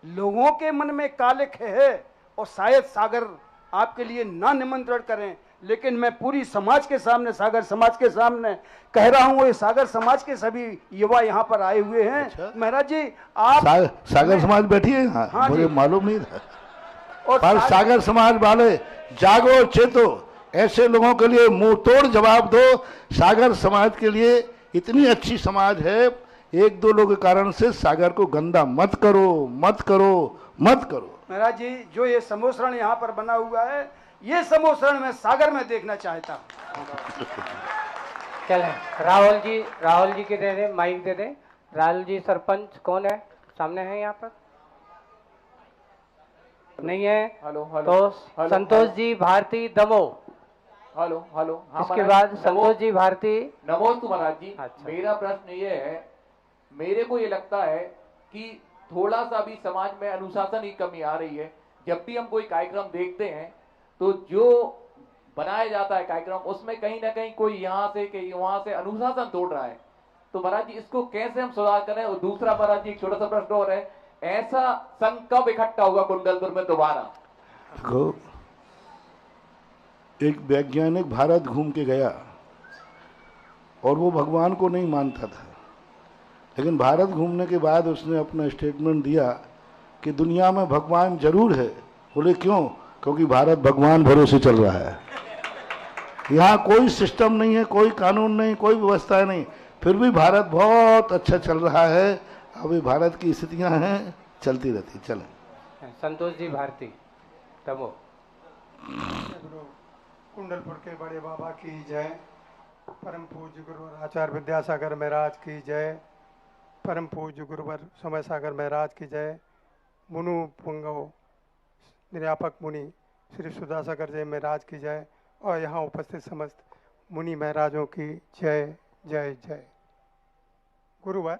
लोगों के मन में कालिख है और शायद सागर आपके लिए ना निमंत्रण करें, लेकिन मैं पूरी समाज के सामने, सागर समाज के सामने कह रहा हूँ, ये सागर समाज के सभी युवा यहाँ पर आए हुए हैं। अच्छा? महाराज जी आप सागर समाज बैठी है यहाँ? हाँ, मुझे मालूम नहीं था। और पर सागर समाज वाले जागो चेतो, ऐसे लोगों के लिए मुंह तोड़ जवाब दो। सागर समाज के लिए इतनी अच्छी समाज है, 1-2 लोगों के कारण से सागर को गंदा मत करो, मत करो, मत करो। महाराज जी जो ये समोसरण यहाँ पर बना हुआ है, ये समोसरण मैं सागर में देखना चाहता हूँ। चले राहुल जी के दे दे, माइक दे दे। राहुल जी सरपंच कौन है? सामने है यहाँ पर? नहीं है? हेलो तो संतोष जी भारती दमोह। Hello hello. इसके बाद संतोष जी भारती। नमोस्तु महाराज जी। अच्छा। मेरा प्रश्न ये है, मेरे को ये लगता है कि थोड़ा सा भी समाज में अनुशासन की कमी आ रही है। जब भी हम कोई कार्यक्रम देखते हैं तो जो बनाया जाता है कार्यक्रम, उसमें कहीं ना कहीं कोई यहाँ से कहीं वहां से अनुशासन तोड़ रहा है। तो महाराज जी इसको कैसे हम सुधार करें? और दूसरा महाराज जी एक छोटा सा प्रश्न और है, ऐसा संघ कब इकट्ठा होगा कुंडलपुर में दोबारा? देखो, एक वैज्ञानिक भारत घूम के गया और वो भगवान को नहीं मानता था, लेकिन भारत घूमने के बाद उसने अपना स्टेटमेंट दिया कि दुनिया में भगवान जरूर है। बोले क्यों? क्योंकि भारत भगवान भरोसे चल रहा है, यहाँ कोई सिस्टम नहीं है, कोई कानून नहीं, कोई व्यवस्था नहीं, फिर भी भारत बहुत अच्छा चल रहा है। अभी भारत की स्थितियाँ हैं, चलती रहती। चलें। संतोष जी भारती तमो। कुंडलपुर के बड़े बाबा की जय, परम पूज्य गुरुवर आचार्य विद्यासागर महाराज की जय, परम पूज्य गुरुवर समय सागर महाराज की जय, मुनु पुंगव निर्यापक मुनि श्री सुधासागर जय महाराज की जय, और यहाँ उपस्थित समस्त मुनि महाराजों की जय जय जय। गुरुवर,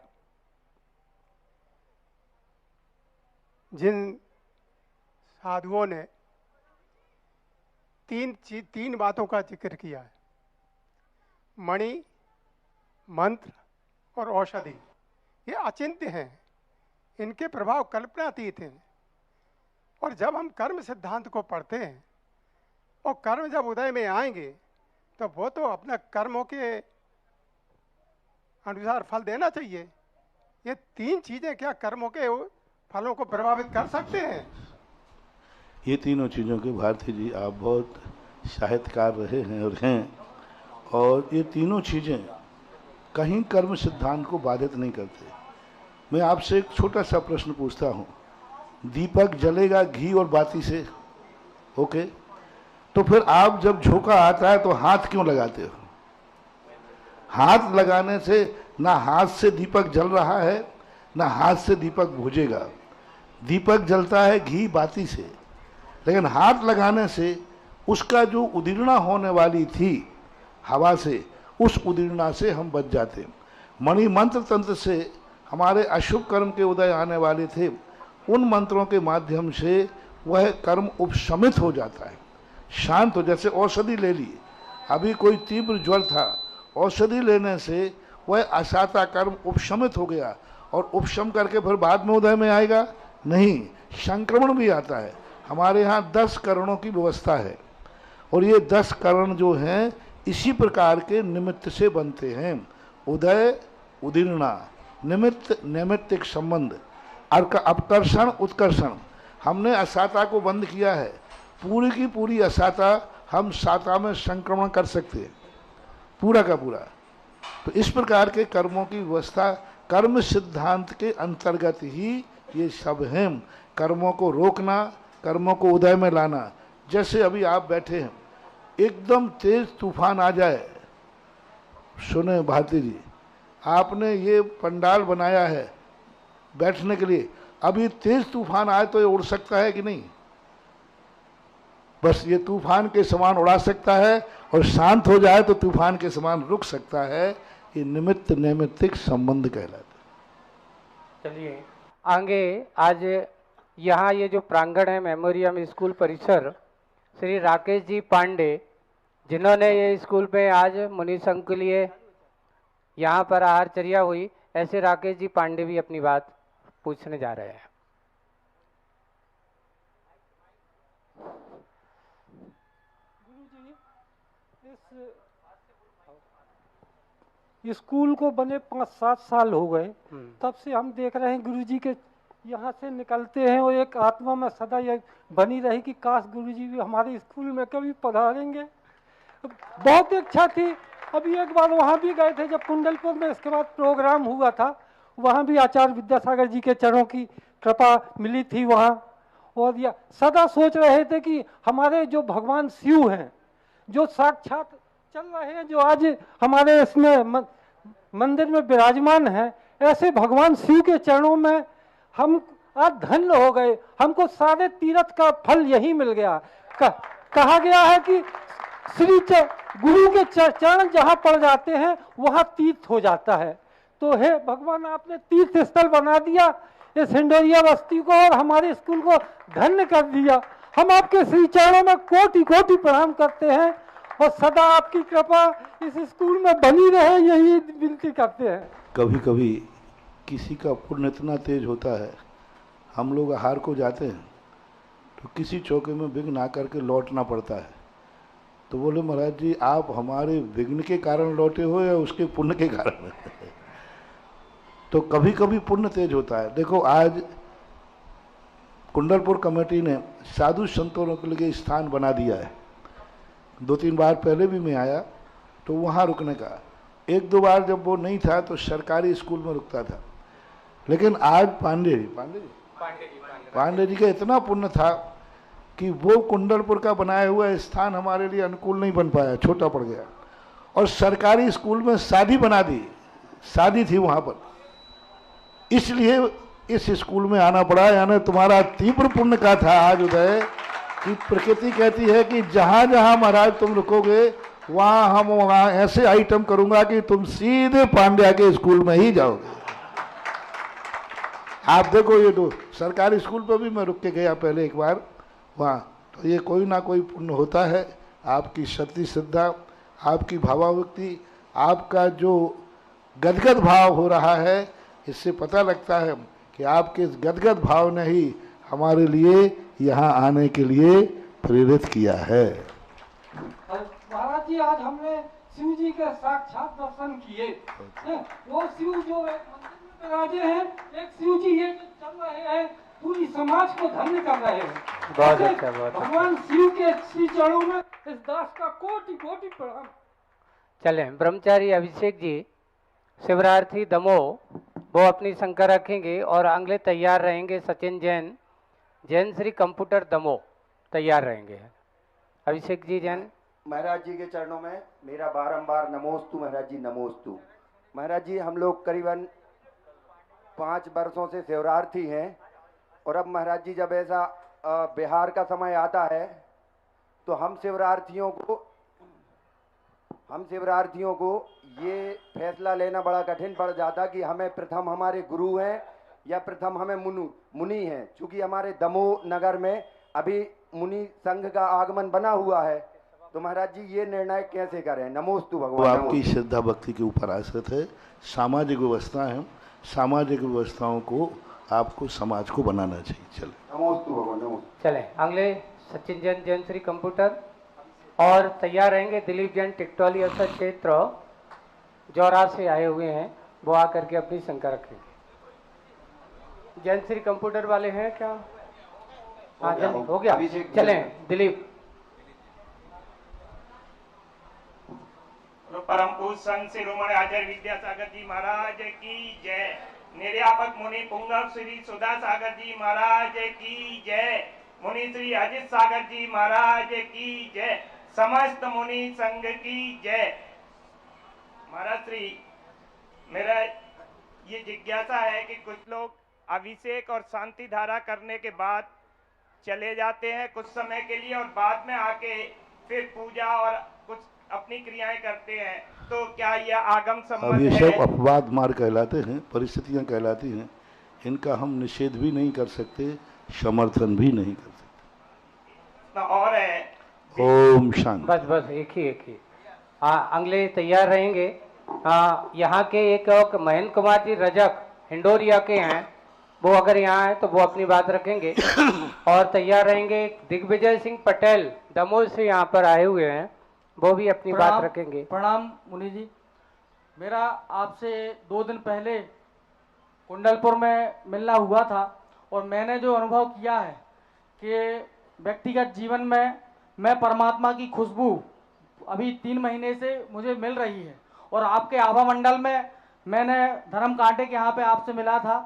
जिन साधुओं ने तीन बातों का जिक्र किया है, मणि, मंत्र और औषधि, ये अचिंत्य हैं। इनके प्रभाव कल्पनातीत हैं। और जब हम कर्म सिद्धांत को पढ़ते हैं और कर्म जब उदय में आएंगे तो वो तो अपना कर्मों के अनुसार फल देना चाहिए। ये तीन चीजें क्या कर्मों के फलों को प्रभावित कर सकते हैं? ये तीनों चीज़ों के भारती जी आप बहुत साहित्यकार रहे हैं और हैं, और ये तीनों चीज़ें कहीं कर्म सिद्धांत को बाधित नहीं करते। मैं आपसे एक छोटा सा प्रश्न पूछता हूँ, दीपक जलेगा घी और बाती से, ओके, तो फिर आप जब झोंका आता है तो हाथ क्यों लगाते हो? हाथ लगाने से ना हाथ से दीपक जल रहा है ना हाथ से दीपक बुझेगा। दीपक जलता है घी बाती से, लेकिन हाथ लगाने से उसका जो उदीर्णा होने वाली थी हवा से, उस उदीर्णा से हम बच जाते। मणि मंत्र तंत्र से हमारे अशुभ कर्म के उदय आने वाले थे, उन मंत्रों के माध्यम से वह कर्म उपशमित हो जाता है, शांत हो। जैसे औषधि ले ली, अभी कोई तीव्र ज्वर था, औषधि लेने से वह असाता कर्म उपशमित हो गया, और उपशम करके फिर बाद में उदय में आएगा नहीं, संक्रमण भी आता है। हमारे यहाँ 10 करणों की व्यवस्था है, और ये 10 करण जो हैं इसी प्रकार के निमित्त से बनते हैं। उदय, उदीर्णा, निमित्त, नैमित्तिक संबंध, अपकर्षण, उत्कर्षण। हमने असाता को बंद किया है, पूरी की पूरी असाता हम साता में संक्रमण कर सकते हैं, पूरा का पूरा। तो इस प्रकार के कर्मों की व्यवस्था कर्म सिद्धांत के अंतर्गत ही ये सब हैं। कर्मों को रोकना, कर्मों को उदय में लाना। जैसे अभी आप बैठे हैं, एकदम तेज तूफान आ जाए, सुने भारती जी, आपने ये पंडाल बनाया है बैठने के लिए, अभी तेज तूफान आए तो ये उड़ सकता है कि नहीं? बस ये तूफान के समान उड़ा सकता है, और शांत हो जाए तो तूफान के समान रुक सकता है। ये निमित्त नैमित्तिक संबंध कहलाता है। चलिए आगे, आज यहाँ ये जो प्रांगण है मेमोरियम स्कूल परिसर, श्री राकेश जी पांडे, जिन्होंने ये स्कूल में आज मुनि संघ के लिए यहाँ पर आहारचर्या हुई, ऐसे राकेश जी पांडे भी अपनी बात पूछने जा रहे हैं। स्कूल को बने 5-7 साल हो गए, तब से हम देख रहे हैं गुरुजी के यहाँ से निकलते हैं, और एक आत्मा में सदा ये बनी रही कि काश गुरुजी भी हमारे स्कूल में कभी पधारेंगे। बहुत इच्छा थी। अभी एक बार वहाँ भी गए थे जब कुंडलपुर में, इसके बाद प्रोग्राम हुआ था, वहाँ भी आचार्य विद्यासागर जी के चरणों की कृपा मिली थी वहाँ। और यह सदा सोच रहे थे कि हमारे जो भगवान शिव हैं, जो साक्षात चल रहे हैं, जो आज हमारे इसमें मंदिर में विराजमान हैं, ऐसे भगवान शिव के चरणों में हम आज धन्य हो गए। हमको सारे तीर्थ का फल यही मिल गया। कहा गया है कि श्री गुरु के चरण जहाँ पड़ जाते हैं वहाँ तीर्थ हो जाता है। तो हे भगवान, आपने तीर्थ स्थल बना दिया इस हिंडोरिया बस्ती को, और हमारे स्कूल को धन्य कर दिया। हम आपके श्री चरणों में कोटि कोटि प्रणाम करते हैं, और सदा आपकी कृपा इस स्कूल में बनी रहे, यही विनती करते हैं। कभी कभी किसी का पुण्य इतना तेज होता है, हम लोग आहार को जाते हैं तो किसी चौके में विघ्न आकर के लौटना पड़ता है। तो बोले महाराज जी, आप हमारे विघ्न के कारण लौटे हो या उसके पुण्य के कारण? तो कभी कभी पुण्य तेज होता है। देखो, आज कुंडलपुर कमेटी ने साधु संतों के लिए स्थान बना दिया है। 2-3 बार पहले भी मैं आया तो वहाँ रुकने का, 1-2 बार जब वो नहीं था तो सरकारी स्कूल में रुकता था। लेकिन आज पांडे जी का इतना पुण्य था कि वो कुंडलपुर का बनाया हुआ स्थान हमारे लिए अनुकूल नहीं बन पाया, छोटा पड़ गया, और सरकारी स्कूल में शादी बना दी। शादी थी वहाँ पर, इसलिए इस स्कूल में आना पड़ा। यानी तुम्हारा तीव्र पुण्य का था आज उदय, कि प्रकृति कहती है कि जहाँ जहाँ महाराज तुम रुकोगे वहाँ ऐसे आइटम करूँगा कि तुम सीधे पांड्या के स्कूल में ही जाओगे। आप देखो, ये तो सरकारी स्कूल पर भी मैं रुक के गया पहले एक बार वहाँ, तो ये कोई ना कोई पुण्य होता है। आपकी शक्ति श्रद्धा, आपकी भावावृत्ति, आपका जो गदगद भाव हो रहा है, इससे पता लगता है कि आपके इस गदगद भाव ने ही हमारे लिए यहाँ आने के लिए प्रेरित किया है। महाराज जी, आज हमने शिव जी के साक्षात दर्शन किए हैं। वो शिव जो एक मंदिर में विराजे हैं, एक शिव जी ये जो चल रहे हैं, पूरी समाज को धन्य कर रहे हैं। बहुत अच्छा, बहुत अच्छा। भगवान शिव के श्री चरणों में इस दास का कोटि कोटि प्रणाम। चले ब्रह्मचारी अभिषेक जी, शिवरार्थी दमोह, वो अपनी शंका रखेंगे और अगले तैयार रहेंगे सचिन जैन, जैन श्री कंप्यूटर दमोह तैयार रहेंगे। अभिषेक जी जैन। महाराज जी के चरणों में मेरा बारंबार नमोस्तु महाराज जी, नमोस्तु। महाराज जी, हम लोग करीबन 5 वर्षों से शिवरार्थी हैं और अब महाराज जी जब ऐसा बिहार का समय आता है तो हम शिवरार्थियों को ये फैसला लेना बड़ा कठिन पड़ जाता कि हमें प्रथम हमारे गुरु हैं या प्रथम हमें मुनि हैं। चूंकि हमारे दमोह नगर में अभी मुनि संघ का आगमन बना हुआ है, तो महाराज जी ये निर्णय कैसे करें? नमोस्तु भगवान। वो आपकी श्रद्धा भक्ति के ऊपर आश्रित है। सामाजिक व्यवस्था है, सामाजिक व्यवस्थाओं को आपको समाज को बनाना चाहिए। चले नमोस्तु भगवान, नमोस्तु। चले अगले सचिन जैन, जैन श्री कंप्यूटर, और तैयार रहेंगे दिलीप जैन, टिकटॉली असर क्षेत्र जौरा से आए हुए हैं, वो आकर के अपनी शंका रखेंगे। जैन श्री कंप्यूटर वाले हैं क्या? हाँ जल्दी हो गया, चले दिलीप। परम पूज्य संत शिरोमणि आचार्य विद्यासागर जी महाराज की जय। निर्यापक मुनि पुंगव श्री सुधा सागर जी महाराज की जय। मुनि श्री अजित सागर जी महाराज की जय। समस्त मुनि संघ की जय। महाराज श्री, मेरा ये जिज्ञासा है कि कुछ लोग अभिषेक और शांति धारा करने के बाद चले जाते हैं कुछ समय के लिए और बाद में आके फिर पूजा और कुछ अपनी क्रियाएं करते हैं, तो क्या यह आगम संबंध अब ये है? सब अपवाद मार कहलाते हैं, परिस्थितियां कहलाती हैं। इनका हम निषेध भी नहीं कर सकते, समर्थन भी नहीं कर सकते। और है ओम शांति। बस बस एक ही। हाँ अगले तैयार रहेंगे। हाँ, यहाँ के एक महेंद्र कुमार जी रजक हिंडोरिया के हैं, वो अगर यहाँ है तो वो अपनी बात रखेंगे। और तैयार रहेंगे दिग्विजय सिंह पटेल, दमोह से यहाँ पर आए हुए हैं, वो भी अपनी बात रखेंगे। प्रणाम मुनि जी, मेरा आपसे 2 दिन पहले कुंडलपुर में मिलना हुआ था और मैंने जो अनुभव किया है कि व्यक्तिगत जीवन में मैं परमात्मा की खुशबू अभी 3 महीने से मुझे मिल रही है। और आपके आभा मंडल में मैंने धर्म कांटे के यहाँ पे आपसे मिला था,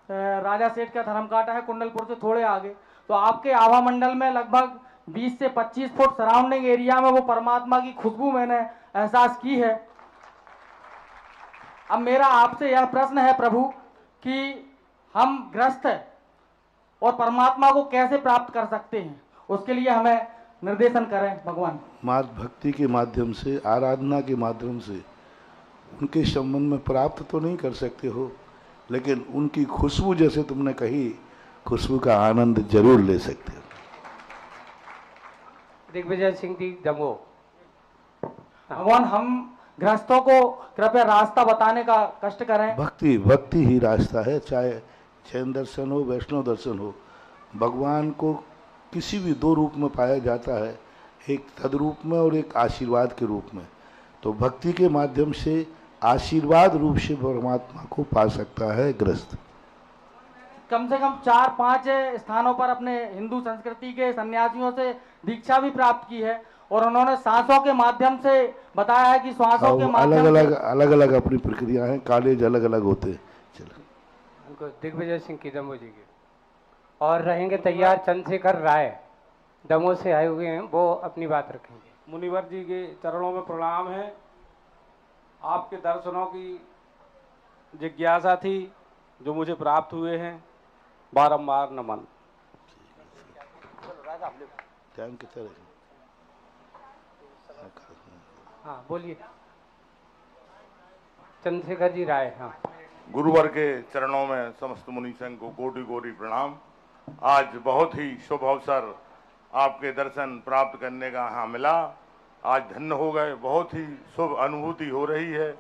राजा सेठ का धर्म कांटा है कुंडलपुर से थोड़े आगे, तो आपके आभा मंडल में लगभग 20 से 25 फुट सराउंडिंग एरिया में वो परमात्मा की खुशबू मैंने एहसास की है। अब मेरा आपसे यह प्रश्न है प्रभु कि हम ग्रस्त हैं और परमात्मा को कैसे प्राप्त कर सकते हैं, उसके लिए हमें निर्देशन करें भगवान। मात भक्ति के माध्यम से, आराधना के माध्यम से उनके संबंध में प्राप्त तो नहीं कर सकते हो, लेकिन उनकी खुशबू जैसे तुमने कही, खुशबू का आनंद जरूर ले सकते हो। दिग्विजय सिंह जी दमोह। भगवान, हम गृहस्थों को कृपया रास्ता बताने का कष्ट करें। भक्ति ही रास्ता है, चाहे जैन दर्शन हो, वैष्णव दर्शन हो। भगवान को किसी भी 2 रूप में पाया जाता है, एक तद्रूप में और एक आशीर्वाद के रूप में। तो भक्ति के माध्यम से आशीर्वाद रूप से परमात्मा को पा सकता है गृहस्थ। कम से कम 4-5 स्थानों पर अपने हिंदू संस्कृति के सन्यासियों से दीक्षा भी प्राप्त की है और उन्होंने सांसों के माध्यम से बताया है कि श्वासों के माध्यम अलग अलग अपनी प्रक्रिया है, कॉलेज अलग अलग होते हैं। चलो उनको दिग्विजय सिंह की दमोह जी के और रहेंगे तैयार चंद्रशेखर राय, दमोह से आए हुए हैं, वो अपनी बात रखेंगे। मुनिवर जी के चरणों में प्रणाम है। आपके दर्शनों की जिज्ञासा थी जो मुझे प्राप्त हुए हैं, बारंबार नमन। हाँ बोलिए चंद्रशेखर जी राय। हाँ, गुरुवर के चरणों में समस्त मुनि संघ को कोटि कोटि प्रणाम। आज बहुत ही शुभ अवसर आपके दर्शन प्राप्त करने का यहाँ मिला, आज धन्य हो गए। बहुत ही शुभ अनुभूति हो रही है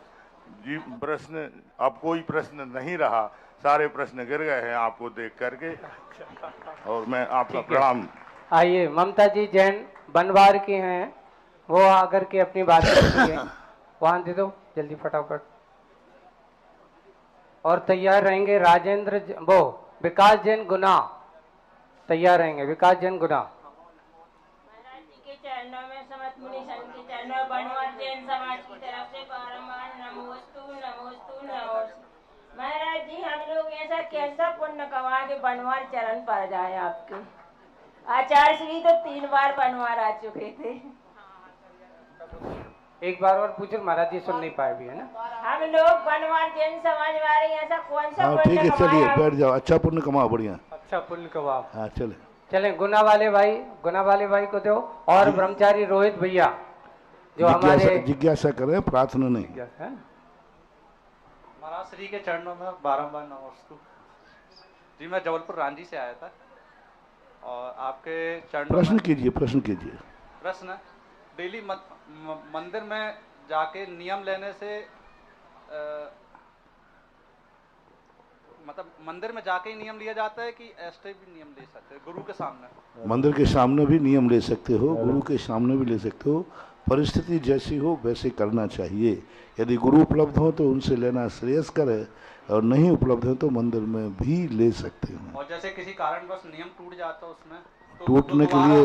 जी। प्रश्न अब कोई प्रश्न नहीं रहा, सारे प्रश्न गिर गए हैं आपको देख करके, और मैं आपका प्रणाम। आइए ममता जी जैन बनवार की हैं, वो आकर के अपनी बात करती है। वहां दे दो जल्दी फटाफट। और तैयार रहेंगे राजेंद्र वो विकास जैन गुना, तैयार रहेंगे विकास जैन गुना। के चरणों में समस्त मुनि संत के चरणों में बनवार जैन समाज की तरफ से बारंबार नमोस्तु नमोस्तु नमोस्तु। महाराज जी हम लोग ऐसा कैसा पुण्य कमा के बनवार चरण पर जाए आपके। आचार्य श्री तो 3 बार बनवार आ चुके थे। एक बार और पूछो, महाराज जी सुन नहीं पाए भी है ना। हम लोग बनवार जैन समाज वाले ऐसा कौन सा हाँ ठीक पुण्य है, चलिए कमाया? बैठ जाओ, अच्छा पुण्य कमाओ, बढ़िया। अच्छा पुण्य कमाओ। हाँ चले चले गुना वाले भाई को दो। और ब्रह्मचारी रोहित भैया जो हमारे जिज्ञासा करें, प्रार्थना नहीं। महाराज श्री के चरणों में बारंबार नमोस्तु। जी मैं जबलपुर रांची से आया था और आपके चरणों प्रश्न में कीजिए, प्रश्न कीजिए। प्रश्न, डेली मंदिर में जाके नियम लेने से मतलब मंदिर में जाके ही नियम लिया जाता है कि ऐसे भी नियम ले सकते हैं गुरु के सामने? मंदिर के सामने भी नियम ले सकते हो, गुरु के सामने भी ले सकते हो, परिस्थिति जैसी हो वैसे करना चाहिए। यदि गुरु उपलब्ध हो तो उनसे लेना श्रेयस्कर है, और नहीं उपलब्ध हो तो मंदिर में भी ले सकते हैं। और जैसे किसी कारणवश नियम टूट जाता है उसमें टूटने के लिए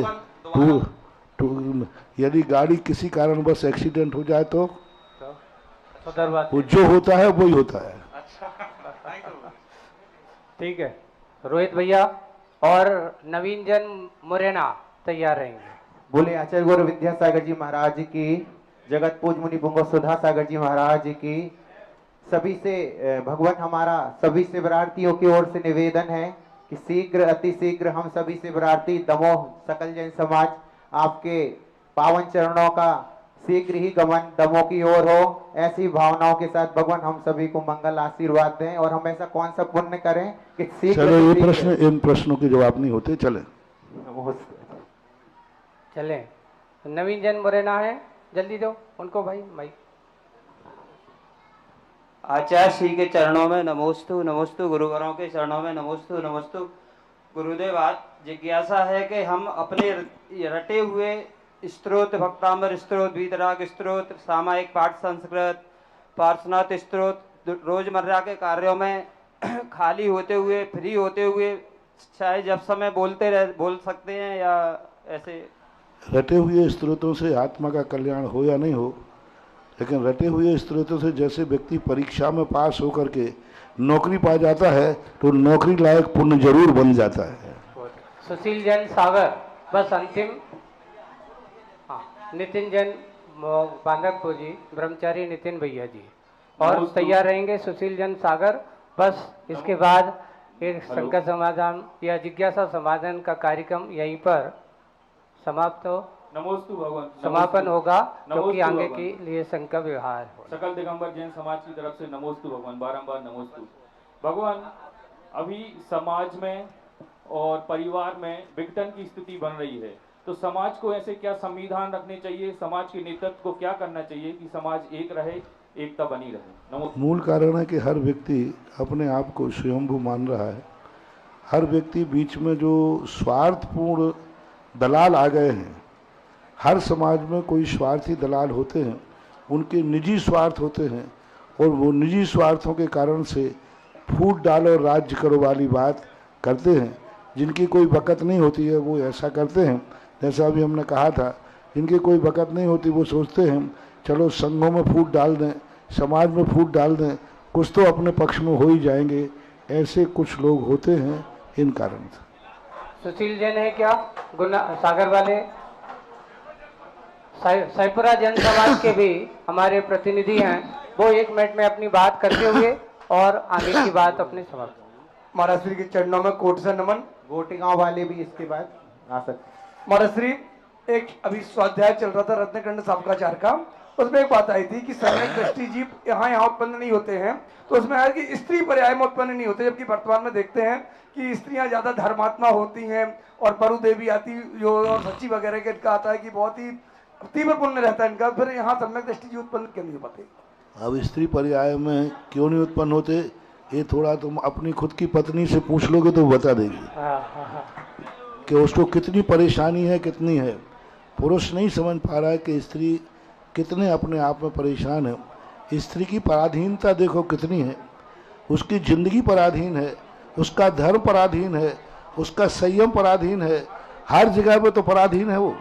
यदि गाड़ी किसी कारणवश एक्सीडेंट हो जाए तो वो जो होता है वही होता है। ठीक है रोहित भैया और नवीन जन मुरैना तैयार रहेंगे। बोले आचार्य गुरु विद्यासागर जी महाराज की, जगत पूज मुनि पुंगव सुधा सागर जी महाराज की। सभी से भगवान हमारा सभी से विरार्थियों की ओर से निवेदन है कि शीघ्र अति शीघ्र हम सभी से विरार्थी दमोह सकल जैन समाज आपके पावन चरणों का शीघ्र ही गमन दमोह की ओर हो। ऐसी भावनाओं के साथ भगवान हम सभी को मंगल आशीर्वाद दें और हम ऐसा कौन सा पुण्य करें कि चलो ये प्रश्न, इन प्रश्नों के जवाब नहीं होते। चले नवीन जन मुरैना है, जल्दी दो उनको भाई माइक। आचार्य श्री के चरणों में नमोस्तु नमोस्तु, गुरुवरों के चरणों में नमोस्तु नमोस्तु। गुरुदेव आज जिज्ञासा है कि हम अपने रटे हुए स्तोत्र, भक्तामर स्तोत्र, वीतराग स्तोत्र, सामायिक पाठ संस्कृत, पार्श्वनाथ स्तोत्र रोजमर्रा के कार्यों में खाली होते हुए, फ्री होते हुए चाहे जब समय बोल सकते हैं या ऐसे? रटे हुए स्त्रोतों से आत्मा का कल्याण हो या नहीं हो, लेकिन रटे हुए स्त्रोतों से जैसे व्यक्ति परीक्षा में पास होकर के नौकरी पा जाता है तो नौकरी लायक पुण्य जरूर बन जाता है। सुशील जैन सागर बस अंतिम। नितिन जैन बांधकपुर जी, ब्रह्मचारी नितिन भैया जी और तैयार रहेंगे सुशील जैन सागर। बस इसके बाद एक शंका समाधान या जिज्ञासा समाधान का कार्यक्रम यहीं पर समाप्त हो, नमोस्तु भगवान समापन होगा, क्योंकि आगे के लिए शंका व्यवहार हो। सकल दिगंबर जैन समाज की तरफ से नमोस्तु भगवान, बारंबार नमोस्तु भगवान। अभी समाज में और परिवार में विघटन की स्थिति बन रही है, तो समाज को ऐसे क्या संविधान रखने चाहिए, समाज के नेतृत्व को क्या करना चाहिए कि समाज एक रहे, एकता बनी रहे? नमोस्तु। मूल कारण है कि हर व्यक्ति अपने आप को स्वयंभू मान रहा है। हर व्यक्ति बीच में जो स्वार्थपूर्ण दलाल आ गए हैं, हर समाज में कोई स्वार्थी दलाल होते हैं, उनके निजी स्वार्थ होते हैं और वो निजी स्वार्थों के कारण से फूट डालो और राज्य करो वाली बात करते हैं। जिनकी कोई बकत नहीं होती है वो ऐसा करते हैं। जैसा अभी हमने कहा था, जिनकी कोई बकत नहीं होती वो सोचते हैं चलो संघों में फूट डाल दें, समाज में फूट डाल दें, कुछ तो अपने पक्ष में हो ही जाएंगे। ऐसे कुछ लोग होते हैं इन कारण से। सुशील जैन है क्या गुना सागर वाले? सैपुरा जन समाज के भी हमारे प्रतिनिधि हैं, वो 1 मिनट में अपनी बात करते हुए और आगे की बात अपने समाप्त। महाराज श्री के चरणों में कोट से नमन। गोटी गांव वाले भी इसके बाद आ सकते। महाराज श्री एक अभी स्वाध्याय चल रहा था रत्नकंड साबकाचार का, उसमें एक बात आई थी कि सम्यक दृष्टि जीव यहाँ उत्पन्न नहीं होते हैं, तो उसमें आया कि स्त्री पर्याय में उत्पन्न नहीं होते, जबकि वर्तमान में देखते हैं कि स्त्रियां ज्यादा धर्मात्मा होती हैं और परु देवी आती जो और सच्ची वगैरह के इनका आता है कि बहुत ही तीव्र पुण्य रहता है इनका, फिर यहाँ सम्यक दृष्टि जीव उत्पन्न क्यों नहीं हो पाते? अब स्त्री पर्याय में क्यों नहीं उत्पन्न होते, ये थोड़ा तुम अपनी खुद की पत्नी से पूछ लोगे तो बता देगी कि उसको कितनी परेशानी है, कितनी है। पुरुष नहीं समझ पा रहा है कि स्त्री कितने अपने आप में परेशान है। स्त्री की पराधीनता देखो कितनी है, उसकी जिंदगी पराधीन है, उसका धर्म पराधीन है, उसका संयम पराधीन है, हर जगह पे तो पराधीन है वो।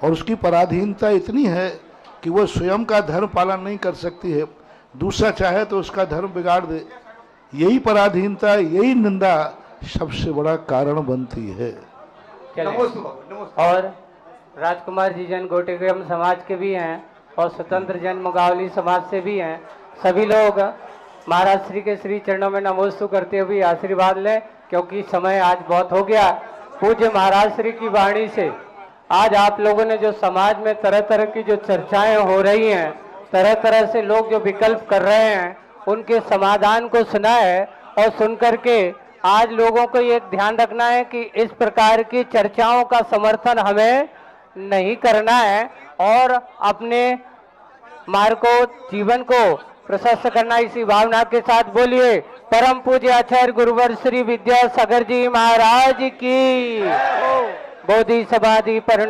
और उसकी पराधीनता इतनी है कि वो स्वयं का धर्म पालन नहीं कर सकती है, दूसरा चाहे तो उसका धर्म बिगाड़ दे। यही पराधीनता, यही निंदा सबसे बड़ा कारण बनती है। और राजकुमार जी जन गोटेग्राम समाज के भी हैं और स्वतंत्र जन मुगावली समाज से भी हैं। सभी लोग महाराज श्री के श्री चरणों में नमोस्तु करते हुए आशीर्वाद लें, क्योंकि समय आज बहुत हो गया। पूज्य महाराज श्री की वाणी से आज आप लोगों ने जो समाज में तरह तरह की जो चर्चाएं हो रही हैं, तरह तरह से लोग जो विकल्प कर रहे हैं, उनके समाधान को सुना है। और सुन करके आज लोगों को ये ध्यान रखना है कि इस प्रकार की चर्चाओं का समर्थन हमें नहीं करना है और अपने मार्ग को, जीवन को प्रशस्त करना। इसी भावना के साथ बोलिए परम पूज्य आचार्य गुरुवर श्री विद्यासागर जी महाराज की बोधि समाधि पर